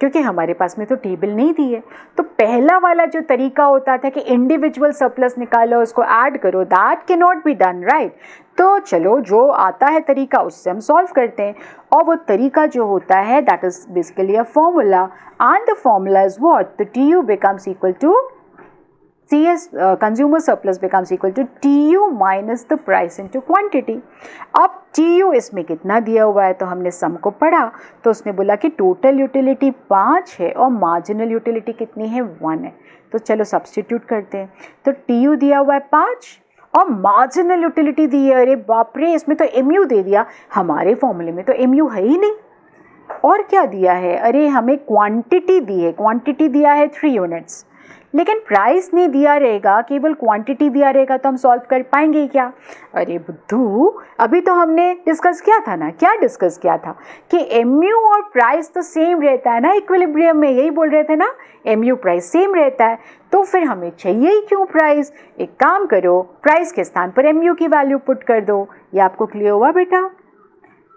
क्योंकि हमारे पास में तो टेबल नहीं दी है। तो पहला वाला जो तरीका होता था कि इंडिविजुअल सरप्लस निकालो उसको ऐड करो, that can not be done, right. तो चलो जो आता है तरीका उससे हम सॉल्व करते हैं और वो तरीका जो होता है that is basically a formula and the formula is what, the TU becomes equal to CS, consumer surplus becomes equal to TU minus the price into quantity। अब TU इसमें कितना दिया हुआ है तो हमने सम को पढ़ा तो उसने बोला कि टोटल यूटिलिटी 5 है और मार्जिनल यूटिलिटी कितनी है 1 है। तो चलो सब्स्टिट्यूट करते हैं। तो TU दिया हुआ है 5 और मार्जिनल यूटिलिटी दी है, अरे बाप रे इसमें तो MU दे दिया, हमारे फॉर्मूले में तो MU है ही नहीं। और क्या दिया है, अरे हमें क्वांटिटी दी है, क्वांटिटी दिया है 3 यूनिट्स, लेकिन प्राइस नहीं दिया रहेगा, केवल क्वांटिटी दिया रहेगा तो हम सॉल्व कर पाएंगे क्या? अरे बुद्धू, अभी तो हमने डिस्कस किया था ना, क्या डिस्कस किया था कि MU और प्राइस तो सेम रहता है ना इक्विलिब्रियम में, यही बोल रहे थे ना, MU प्राइस सेम रहता है, तो फिर हमें चाहिए ही क्यों प्राइस? एक काम करो, प्राइस के स्थान पर MU की वैल्यू पुट कर दो। ये आपको क्लियर हुआ बेटा?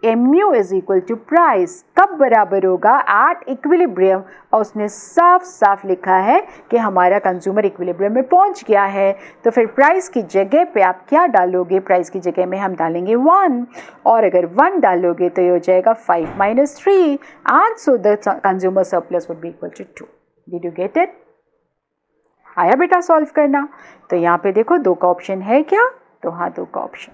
MU is equal to price कब बराबर होगा? At equilibrium. और उसने साफ साफ लिखा है कि हमारा कंज्यूमर इक्विलिब्रियम में पहुंच गया है, तो फिर प्राइस की जगह पे आप क्या डालोगे? प्राइस की जगह में हम डालेंगे 1 और अगर 1 डालोगे तो ये हो जाएगा 5 - 3 and so the consumer surplus would be equal to 2। Did you get it? आया बेटा सॉल्व करना? तो यहाँ पे देखो 2 का ऑप्शन है क्या? तो हाँ 2 का ऑप्शन।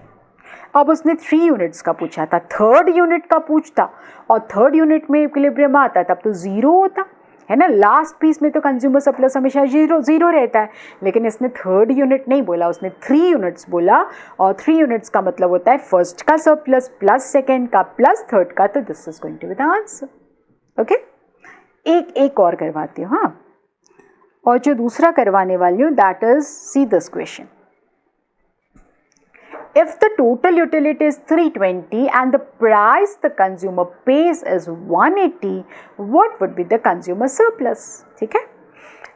अब उसने 3 यूनिट्स का पूछा था, 3rd यूनिट का पूछता और 3rd यूनिट में इक्विलिब्रियम आता तब तो 0 होता है ना। लास्ट पीस में तो कंज्यूमर सरप्लस हमेशा 0 रहता है, लेकिन इसने 3rd यूनिट नहीं बोला, उसने 3 यूनिट्स बोला और 3 यूनिट्स का मतलब होता है फर्स्ट का सरप्लस प्लस सेकेंड का प्लस थर्ड का। तो this is going to be the answer. Okay, एक और करवाती हूँ। हाँ, और जो दूसरा करवाने वाली हूँ that is see this question. If the total utility is 320 and the price the consumer pays is 180, what would be the consumer surplus? ठीक है,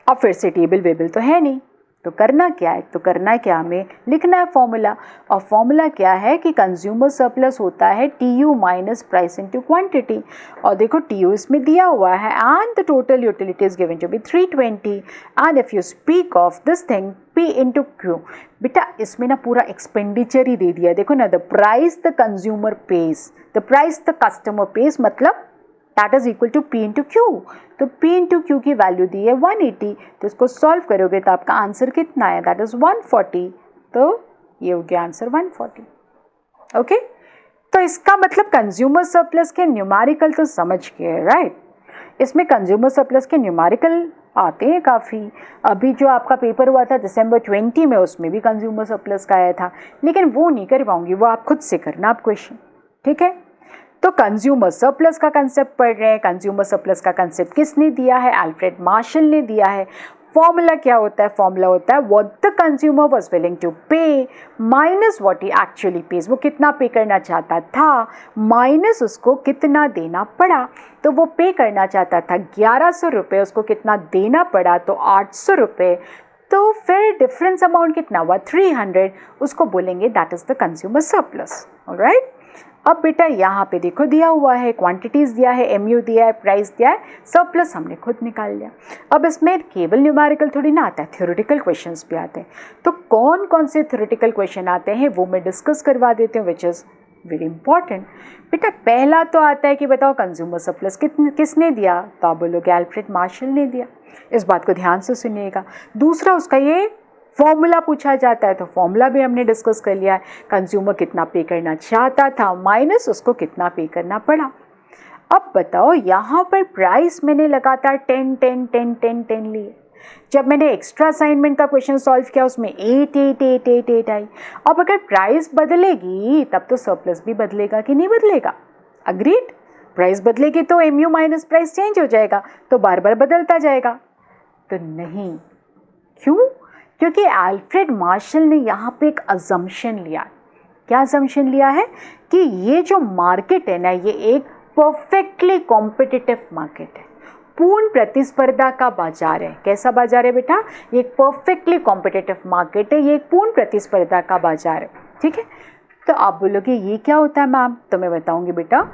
अब फिर से टेबल वेबल तो है नहीं, तो करना क्या है? तो करना है क्या, हमें लिखना है फॉर्मूला। और फॉर्मूला क्या है कि कंज्यूमर सरप्लस होता है TU minus price into quantity. और देखो TU इसमें दिया हुआ है and the total utility is given to be 320 and if you speak of this thing P into Q, बेटा इसमें ना पूरा एक्सपेंडिचर ही दे दिया। देखो ना, the price the consumer pays, the price the customer pays, मतलब that is equal to P into Q। तो P into Q की वैल्यू दी है 180, तो इसको सॉल्व करोगे तो आपका आंसर कितना है? That is 140। तो ये हो गया आंसर 140। ओके, तो इसका मतलब कंज्यूमर सरप्लस के न्यूमेरिकल तो समझ गए, राइट। इसमें कंज्यूमर सरप्लस के न्यूमेरिकल आते हैं काफ़ी। अभी जो आपका पेपर हुआ था दिसंबर 20 में, उसमें भी कंज्यूमर सरप्लस का आया था, लेकिन वो नहीं कर पाऊंगी, वो आप खुद से करना आप क्वेश्चन। ठीक है, तो कंज्यूमर सरप्लस का कंसेप्ट पढ़ रहे हैं। कंज्यूमर सरप्लस का कंसेप्ट किसने दिया है? अल्फ्रेड मार्शल ने दिया है। फॉर्मूला क्या होता है? फॉर्मूला होता है what the consumer was willing to pay minus what he actually pays. वो कितना पे करना चाहता था माइनस उसको कितना देना पड़ा। तो वो पे करना चाहता था 1100 रुपये, उसको कितना देना पड़ा? तो 800 रुपये। तो फिर डिफरेंस अमाउंट कितना हुआ? 300। उसको बोलेंगे that is the consumer surplus. Alright, अब बेटा यहाँ पे देखो दिया हुआ है, क्वांटिटीज़ दिया है, MU दिया है, प्राइस दिया है, सरप्लस हमने खुद निकाल लिया। अब इसमें केवल न्यूमेरिकल थोड़ी ना आता है, थ्योरेटिकल क्वेश्चंस भी आते हैं। तो कौन कौन से थ्योरेटिकल क्वेश्चन आते हैं वो मैं डिस्कस करवा देती हूँ, विच इज़ वेरी इंपॉर्टेंट। बेटा पहला तो आता है कि बताओ कंज्यूमर सरप्लस किसने दिया? तो आप बोलोगे अल्फ्रेड मार्शल ने दिया। इस बात को ध्यान से सुनिएगा। दूसरा उसका ये फॉर्मूला पूछा जाता है तो फॉर्मूला भी हमने डिस्कस कर लिया है, कंज्यूमर कितना पे करना चाहता था माइनस उसको कितना पे करना पड़ा। अब बताओ यहाँ पर प्राइस मैंने लगातार 10 10 10 10 10 लिए, जब मैंने एक्स्ट्रा असाइनमेंट का क्वेश्चन सॉल्व किया उसमें 8 8 8 8 8 आई। अब अगर प्राइस बदलेगी तब तो सरप्लस भी बदलेगा कि नहीं बदलेगा? अग्रीड? प्राइस बदलेगी तो एमयू माइनस प्राइस चेंज हो जाएगा, तो बार बार बदलता जाएगा। तो नहीं, क्यों? क्योंकि अल्फ्रेड मार्शल ने यहाँ पे एक अजम्पशन लिया। क्या अजम्पशन लिया है? कि ये जो मार्केट है ना, ये एक परफेक्टली कॉम्पिटिटिव मार्केट है, पूर्ण प्रतिस्पर्धा का बाजार है। कैसा बाजार है बेटा? ये एक परफेक्टली कॉम्पिटिटिव मार्केट है, ये एक पूर्ण प्रतिस्पर्धा का बाजार है। ठीक है, तो आप बोलोगे ये क्या होता है मैम? तो मैं बताऊंगी बेटा,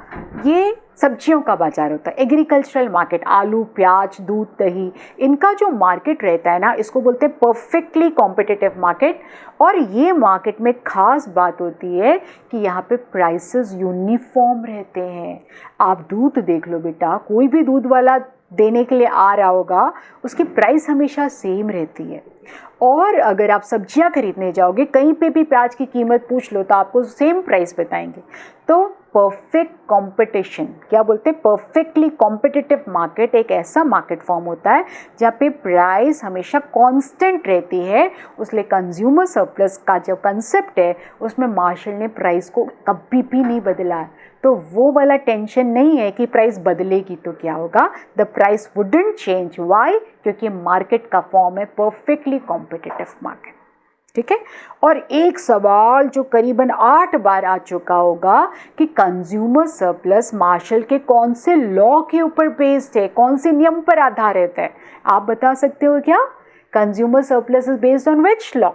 ये सब्जियों का बाजार होता है, एग्रीकल्चरल मार्केट। आलू, प्याज, दूध, दही, इनका जो मार्केट रहता है ना, इसको बोलते हैं परफेक्टली कॉम्पिटिटिव मार्केट। और ये मार्केट में खास बात होती है कि यहाँ पे प्राइसेस यूनिफॉर्म रहते हैं। आप दूध देख लो बेटा, कोई भी दूध वाला देने के लिए आ रहा होगा, उसकी प्राइस हमेशा सेम रहती है। और अगर आप सब्जियां खरीदने जाओगे, कहीं पे भी प्याज की कीमत पूछ लो तो आपको सेम प्राइस बताएंगे। तो परफेक्ट कंपटीशन, क्या बोलते हैं? परफेक्टली कॉम्पिटिटिव मार्केट एक ऐसा मार्केट फॉर्म होता है जहाँ पे प्राइस हमेशा कांस्टेंट रहती है। उसलिए कंज्यूमर सरप्लस का जो कंसेप्ट है उसमें मार्शल ने प्राइस को कभी भी नहीं बदला है। तो वो वाला टेंशन नहीं है कि प्राइस बदलेगी तो क्या होगा, the price wouldn't change. Why? क्योंकि मार्केट का फॉर्म है परफेक्टली कॉम्पिटिटिव मार्केट। ठीक है, और एक सवाल जो करीबन 8 बार आ चुका होगा कि कंज्यूमर सरप्लस मार्शल के कौन से लॉ के ऊपर बेस्ड है, कौन से नियम पर आधारित है? आप बता सकते हो क्या? Consumer surplus is based on which law?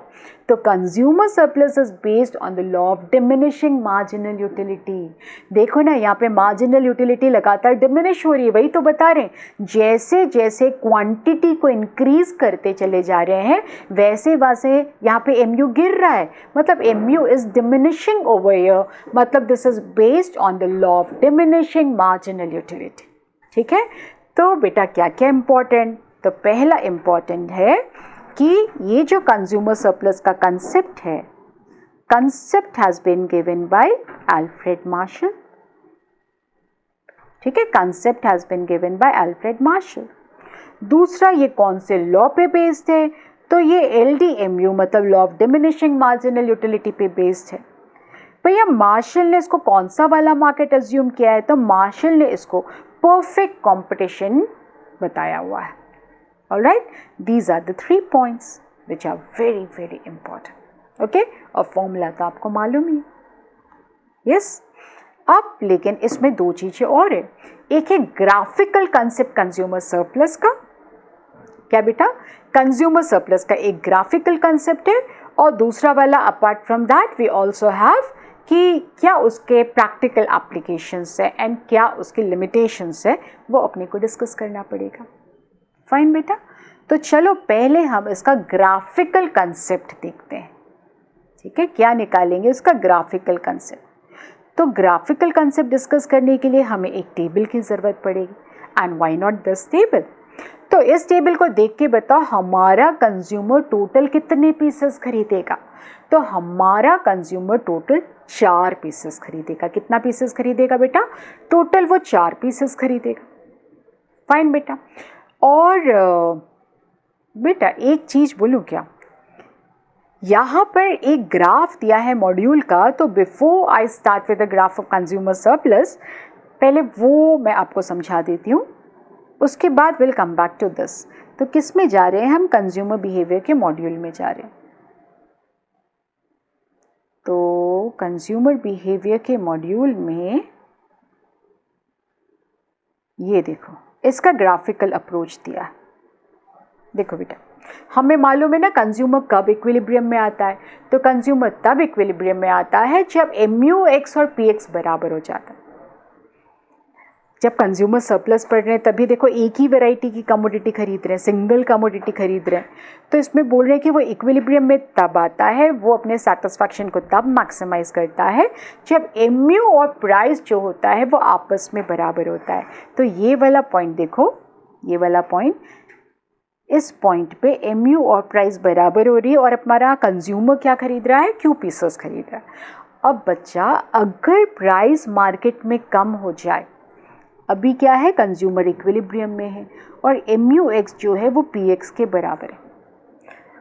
तो consumer surplus is based on the law of diminishing marginal utility. देखो ना, यहाँ पे मार्जिनल यूटिलिटी लगातार डिमिनिश हो रही है, वही तो बता रहे हैं। जैसे जैसे क्वांटिटी को इंक्रीज करते चले जा रहे हैं वैसे वैसे यहाँ पे एमयू गिर रहा है, मतलब MU is diminishing over here, मतलब this is based on the law of diminishing marginal utility. ठीक है, तो बेटा क्या क्या इंपॉर्टेंट? तो पहला इंपॉर्टेंट है कि ये जो कंज्यूमर सरप्लस का कंसेप्ट है, concept has been given by Alfred Marshall. ठीक है, concept has been given by Alfred Marshall. दूसरा, ये कौन से लॉ पे बेस्ड है? तो ये एलडीएमयू मतलब law of diminishing marginal utility पे बेस्ड है। भैया मार्शल ने इसको कौन सा वाला मार्केट अज्यूम किया है? तो मार्शल ने इसको परफेक्ट कंपटीशन बताया हुआ है। Alright, these are the 3 points which are very very important. Okay, और फॉर्मूला तो आपको मालूम ही है। Yes, अब लेकिन इसमें 2 चीज़ें और है। एक है ग्राफिकल कंसेप्ट कंज्यूमर सरप्लस का। क्या बेटा? कंज्यूमर सरप्लस का एक ग्राफिकल कंसेप्ट है, और दूसरा वाला apart from that we also have कि क्या उसके प्रैक्टिकल एप्लीकेशंस है एंड क्या उसकी लिमिटेशंस है, वो अपने को डिस्कस करना पड़ेगा। फाइन बेटा, तो चलो पहले हम इसका ग्राफिकल कंसेप्ट देखते हैं। ठीक है, क्या निकालेंगे उसका ग्राफिकल कंसेप्ट? तो ग्राफिकल कंसेप्ट डिस्कस करने के लिए हमें एक टेबल की ज़रूरत पड़ेगी, and why not this table? तो इस टेबल को देख के बताओ हमारा कंज्यूमर टोटल कितने पीसेस खरीदेगा? तो हमारा कंज्यूमर टोटल 4 पीसेस खरीदेगा। कितना पीसेस खरीदेगा बेटा? टोटल वो 4 पीसेस खरीदेगा। फाइन बेटा, और बेटा एक चीज़ बोलूँ क्या, यहाँ पर एक ग्राफ दिया है मॉड्यूल का। तो before I start with the graph of consumer surplus, पहले वो मैं आपको समझा देती हूँ, उसके बाद will come back to this. तो किस में जा रहे हैं हम? कंज्यूमर बिहेवियर के मॉड्यूल में जा रहे हैं। तो कंज्यूमर बिहेवियर के मॉड्यूल में ये देखो, इसका ग्राफिकल अप्रोच दिया है। देखो बेटा, हमें मालूम है ना कंज्यूमर कब इक्विलिब्रियम में आता है? तो कंज्यूमर तब इक्विलिब्रियम में आता है जब एमयू एक्स और पी एक्स बराबर हो जाता है। जब कंज्यूमर सरप्लस पढ़ रहे हैं तभी देखो एक ही वैरायटी की कमोडिटी खरीद रहे हैं, सिंगल कमोडिटी खरीद रहे हैं, तो इसमें बोल रहे हैं कि वो इक्विलिब्रियम में तब आता है, वो अपने सेटिस्फैक्शन को तब मैक्सिमाइज करता है जब एमयू और प्राइस जो होता है वो आपस में बराबर होता है। तो ये वाला पॉइंट देखो, ये वाला पॉइंट, इस पॉइंट पे MU और प्राइस बराबर हो रही है और हमारा कंज्यूमर क्या खरीद रहा है, Q पीसेस खरीद रहा है। अब बच्चा अगर प्राइस मार्केट में कम हो जाए, अभी क्या है कंज्यूमर इक्विलिब्रियम में है और MUX जो है वो PX के बराबर है।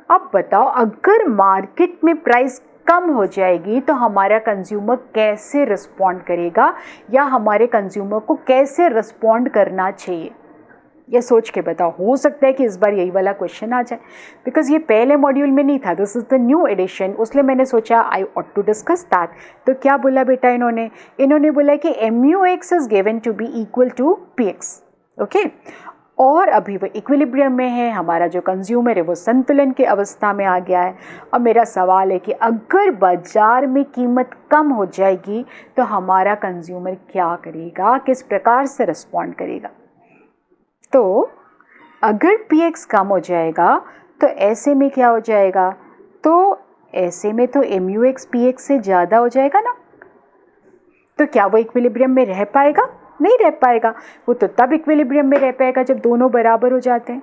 अब बताओ अगर मार्केट में प्राइस कम हो जाएगी तो हमारा कंज्यूमर कैसे रिस्पॉन्ड करेगा या हमारे कंज्यूमर को कैसे रिस्पॉन्ड करना चाहिए, ये सोच के बताओ। हो सकता है कि इस बार यही वाला क्वेश्चन आ जाए, बिकॉज ये पहले मॉड्यूल में नहीं था, this is the new edition, उसलिए मैंने सोचा I ought to discuss that. तो क्या बोला बेटा इन्होंने बोला कि MUX is given to be equal to PX, okay. और अभी वो इक्विलिब्रियम में है, हमारा जो कंज्यूमर है वो संतुलन की अवस्था में आ गया है। और मेरा सवाल है कि अगर बाजार में कीमत कम हो जाएगी तो हमारा कंज्यूमर क्या करेगा, किस प्रकार से रिस्पॉन्ड करेगा। तो अगर PX कम हो जाएगा तो ऐसे में क्या हो जाएगा, तो ऐसे में तो MUX PX से ज़्यादा हो जाएगा ना, तो क्या वो इक्विलिब्रियम में रह पाएगा, नहीं रह पाएगा। वो तो तब इक्विलिब्रियम में रह पाएगा जब दोनों बराबर हो जाते हैं।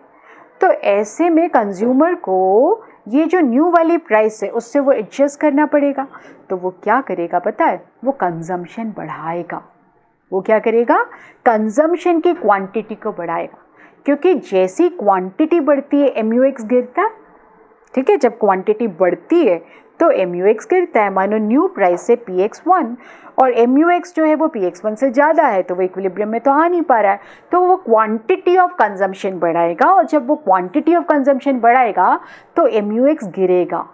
तो ऐसे में कंज्यूमर को ये जो न्यू वाली प्राइस है उससे वो एडजस्ट करना पड़ेगा। तो वो क्या करेगा पता है, वो कंजम्पशन बढ़ाएगा। वो क्या करेगा, कंजम्पशन की क्वांटिटी को बढ़ाएगा, क्योंकि जैसी क्वांटिटी बढ़ती है MUX गिरता है, ठीक है। जब क्वांटिटी बढ़ती है तो MUX गिरता है। मानो न्यू प्राइस है PX1 और MUX जो है वो PX1 से ज़्यादा है, तो वो इक्विलिब्रियम में तो आ नहीं पा रहा है, तो वो क्वांटिटी ऑफ कंजम्पशन बढ़ाएगा। और जब वो क्वांटिटी ऑफ कंजम्पशन बढ़ाएगा तो MUX गिरेगा,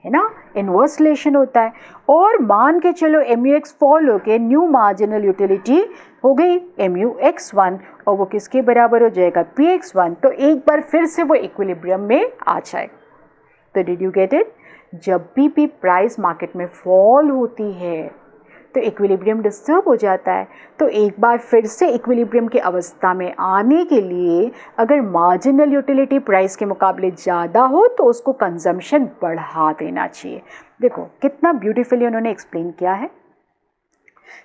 है ना, इनवर्स रिलेशन होता है। और मान के चलो MUX फॉल हो के न्यू मार्जिनल यूटिलिटी हो गई MUX1 और वो किसके बराबर हो जाएगा, PX1। तो एक बार फिर से वो इक्विलिब्रियम में आ जाए। तो डिड यू गेट इट, जब भी प्राइस मार्केट में फॉल होती है तो इक्विलिब्रियम डिस्टर्ब हो जाता है। तो एक बार फिर से इक्विलिब्रियम की अवस्था में आने के लिए अगर मार्जिनल यूटिलिटी प्राइस के मुकाबले ज़्यादा हो तो उसको कंजम्पशन बढ़ा देना चाहिए। देखो कितना ब्यूटीफुली उन्होंने एक्सप्लेन किया है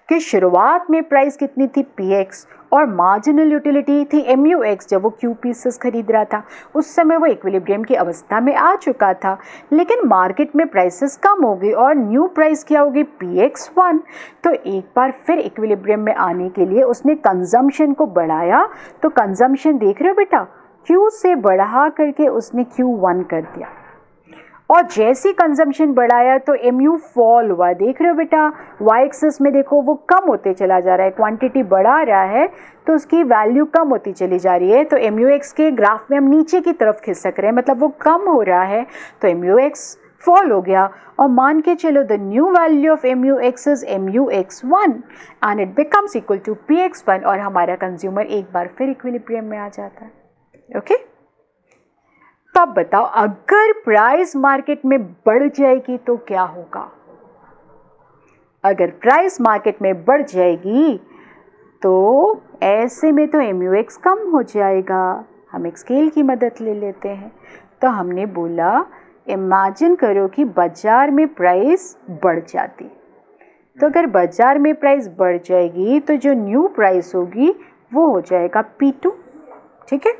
कि शुरुआत में प्राइस कितनी थी PX और मार्जिनल यूटिलिटी थी MUX। जब वो Q पीसेस खरीद रहा था उस समय वो इक्विलिब्रियम की अवस्था में आ चुका था, लेकिन मार्केट में प्राइसेस कम हो गई और न्यू प्राइस क्या होगी, PX1। तो एक बार फिर इक्विलिब्रियम में आने के लिए उसने कंजम्पशन को बढ़ाया। तो कंजम्पशन देख रहे हो बेटा, Q से बढ़ा करके उसने Q1 कर दिया और जैसी कंजम्पशन बढ़ाया तो MU फॉल हुआ। देख रहे हो बेटा, Y एक्सिस में देखो वो कम होते चला जा रहा है, क्वांटिटी बढ़ा रहा है तो उसकी वैल्यू कम होती चली जा रही है। तो MUX के ग्राफ में हम नीचे की तरफ खिसक रहे हैं, मतलब वो कम हो रहा है, तो MUX फॉल हो गया। और मान के चलो the new value of MUX is MUX1 and it becomes equal to PX1 और हमारा कंज्यूमर एक बार फिर इक्विलिब्रियम में आ जाता है, ओके। तब बताओ अगर प्राइस मार्केट में बढ़ जाएगी तो क्या होगा। अगर प्राइस मार्केट में बढ़ जाएगी तो ऐसे में तो MUX कम हो जाएगा। हम एक स्केल की मदद ले लेते हैं। तो हमने बोला इमेजिन करो कि बाजार में प्राइस बढ़ जाती, तो अगर बाजार में प्राइस बढ़ जाएगी तो जो न्यू प्राइस होगी वो हो जाएगा P2, ठीक है।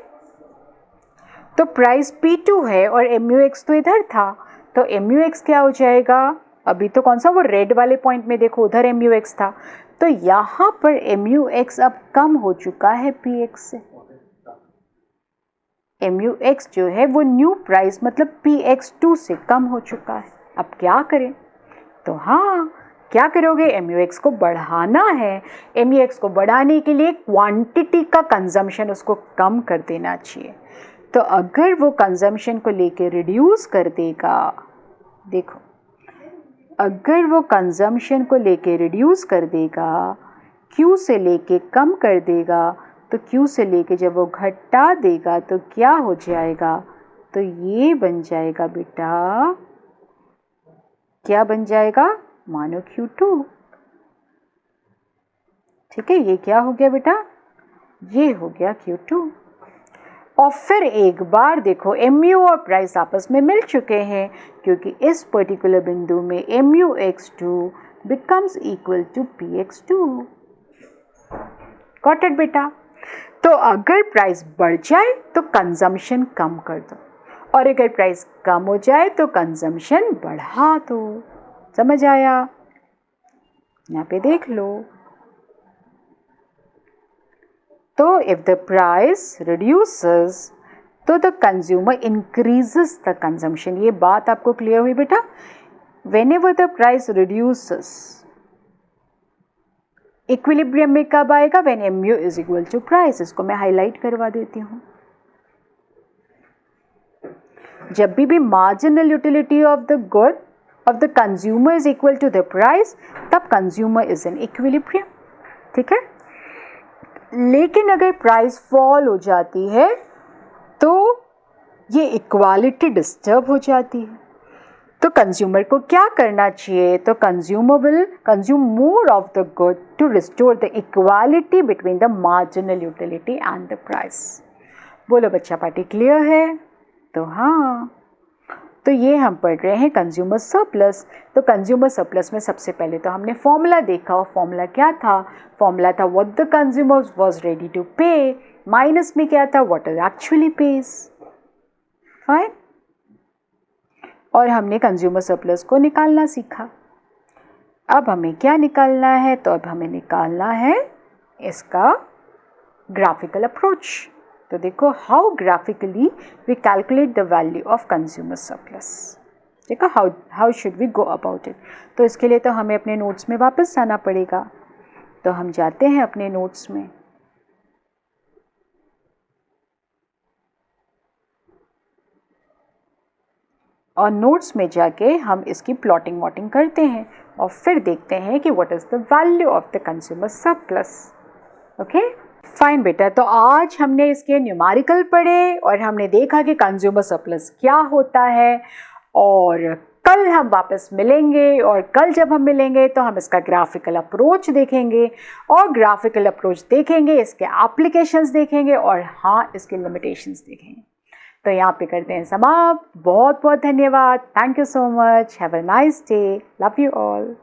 तो प्राइस P2 है और MUX तो इधर था, तो MUX क्या हो जाएगा, अभी तो कौन सा वो रेड वाले पॉइंट में देखो उधर MUX था, तो यहाँ पर MUX अब कम हो चुका है PX से। MUX जो है वो न्यू प्राइस मतलब PX2 से कम हो चुका है। अब क्या करें, तो हाँ क्या करोगे, MUX को बढ़ाना है। MUX को बढ़ाने के लिए क्वांटिटी का कंजम्पशन उसको कम कर देना चाहिए। तो अगर वो कंजम्पशन को लेके रिड्यूस कर देगा, देखो अगर वो कंजम्पशन को लेके रिड्यूस कर देगा, Q से लेके कम कर देगा, तो Q से लेके जब वो घटा देगा तो क्या हो जाएगा, तो ये बन जाएगा बेटा, क्या बन जाएगा, मानो Q2, ठीक है। ये क्या हो गया बेटा, ये हो गया Q2। और फिर एक बार देखो MU और प्राइस आपस में मिल चुके हैं, क्योंकि इस पर्टिकुलर बिंदु में MUX2 becomes equal to PX2। Got it बेटा। तो अगर प्राइस बढ़ जाए तो कंजम्पशन कम कर दो, और अगर प्राइस कम हो जाए तो कंजम्पशन बढ़ा दो। समझ आया? यहाँ पे देख लो। तो इफ द प्राइस रिड्यूसेस तो the consumer increases the consumption. ये बात आपको क्लियर हुई बेटा? Whenever the price reduces, equilibrium में कब आएगा? When MU is equal to price. इसको मैं हाईलाइट करवा देती हूँ। जब भी marginal utility of the good of the consumer is equal to the price, तब कंज्यूमर इज इन इक्विलिब्रियम। ठीक है? लेकिन अगर प्राइस फॉल हो जाती है तो ये इक्वालिटी डिस्टर्ब हो जाती है। तो कंज्यूमर को क्या करना चाहिए? तो consumer will consume more of the good to restore the equality between the marginal utility and the price. बोलो बच्चा पार्टी, क्लियर है? तो हाँ, तो ये हम पढ़ रहे हैं कंज्यूमर सरप्लस। तो कंज्यूमर सरप्लस में सबसे पहले तो हमने फॉर्मूला देखा, और फॉर्मूला क्या था? फॉर्मूला था what the consumer was ready to pay, minus में क्या था? What is actually pays. Fine. और हमने कंज्यूमर सरप्लस को निकालना सीखा। अब हमें क्या निकालना है? तो अब हमें निकालना है इसका ग्राफिकल अप्रोच। तो देखो, how graphically we calculate the value of consumer surplus. देखो how should we go about it. तो इसके लिए तो हमें अपने नोट्स में वापस जाना पड़ेगा। तो हम जाते हैं अपने नोट्स में। और नोट्स में जाके हम इसकी प्लॉटिंग वॉटिंग करते हैं और फिर देखते हैं कि what is the value of the consumer surplus. Okay fine बेटा। तो आज हमने इसके न्यूमेरिकल पढ़े और हमने देखा कि कंज्यूमर सरप्लस क्या होता है। और कल हम वापस मिलेंगे, और कल जब हम मिलेंगे तो हम इसका ग्राफिकल अप्रोच देखेंगे, और ग्राफिकल अप्रोच देखेंगे, इसके एप्लीकेशंस देखेंगे, और हाँ, इसके लिमिटेशंस देखेंगे। तो यहाँ पे करते हैं समाप्त। बहुत बहुत धन्यवाद। Thank you so much. Have a nice day. Love you all.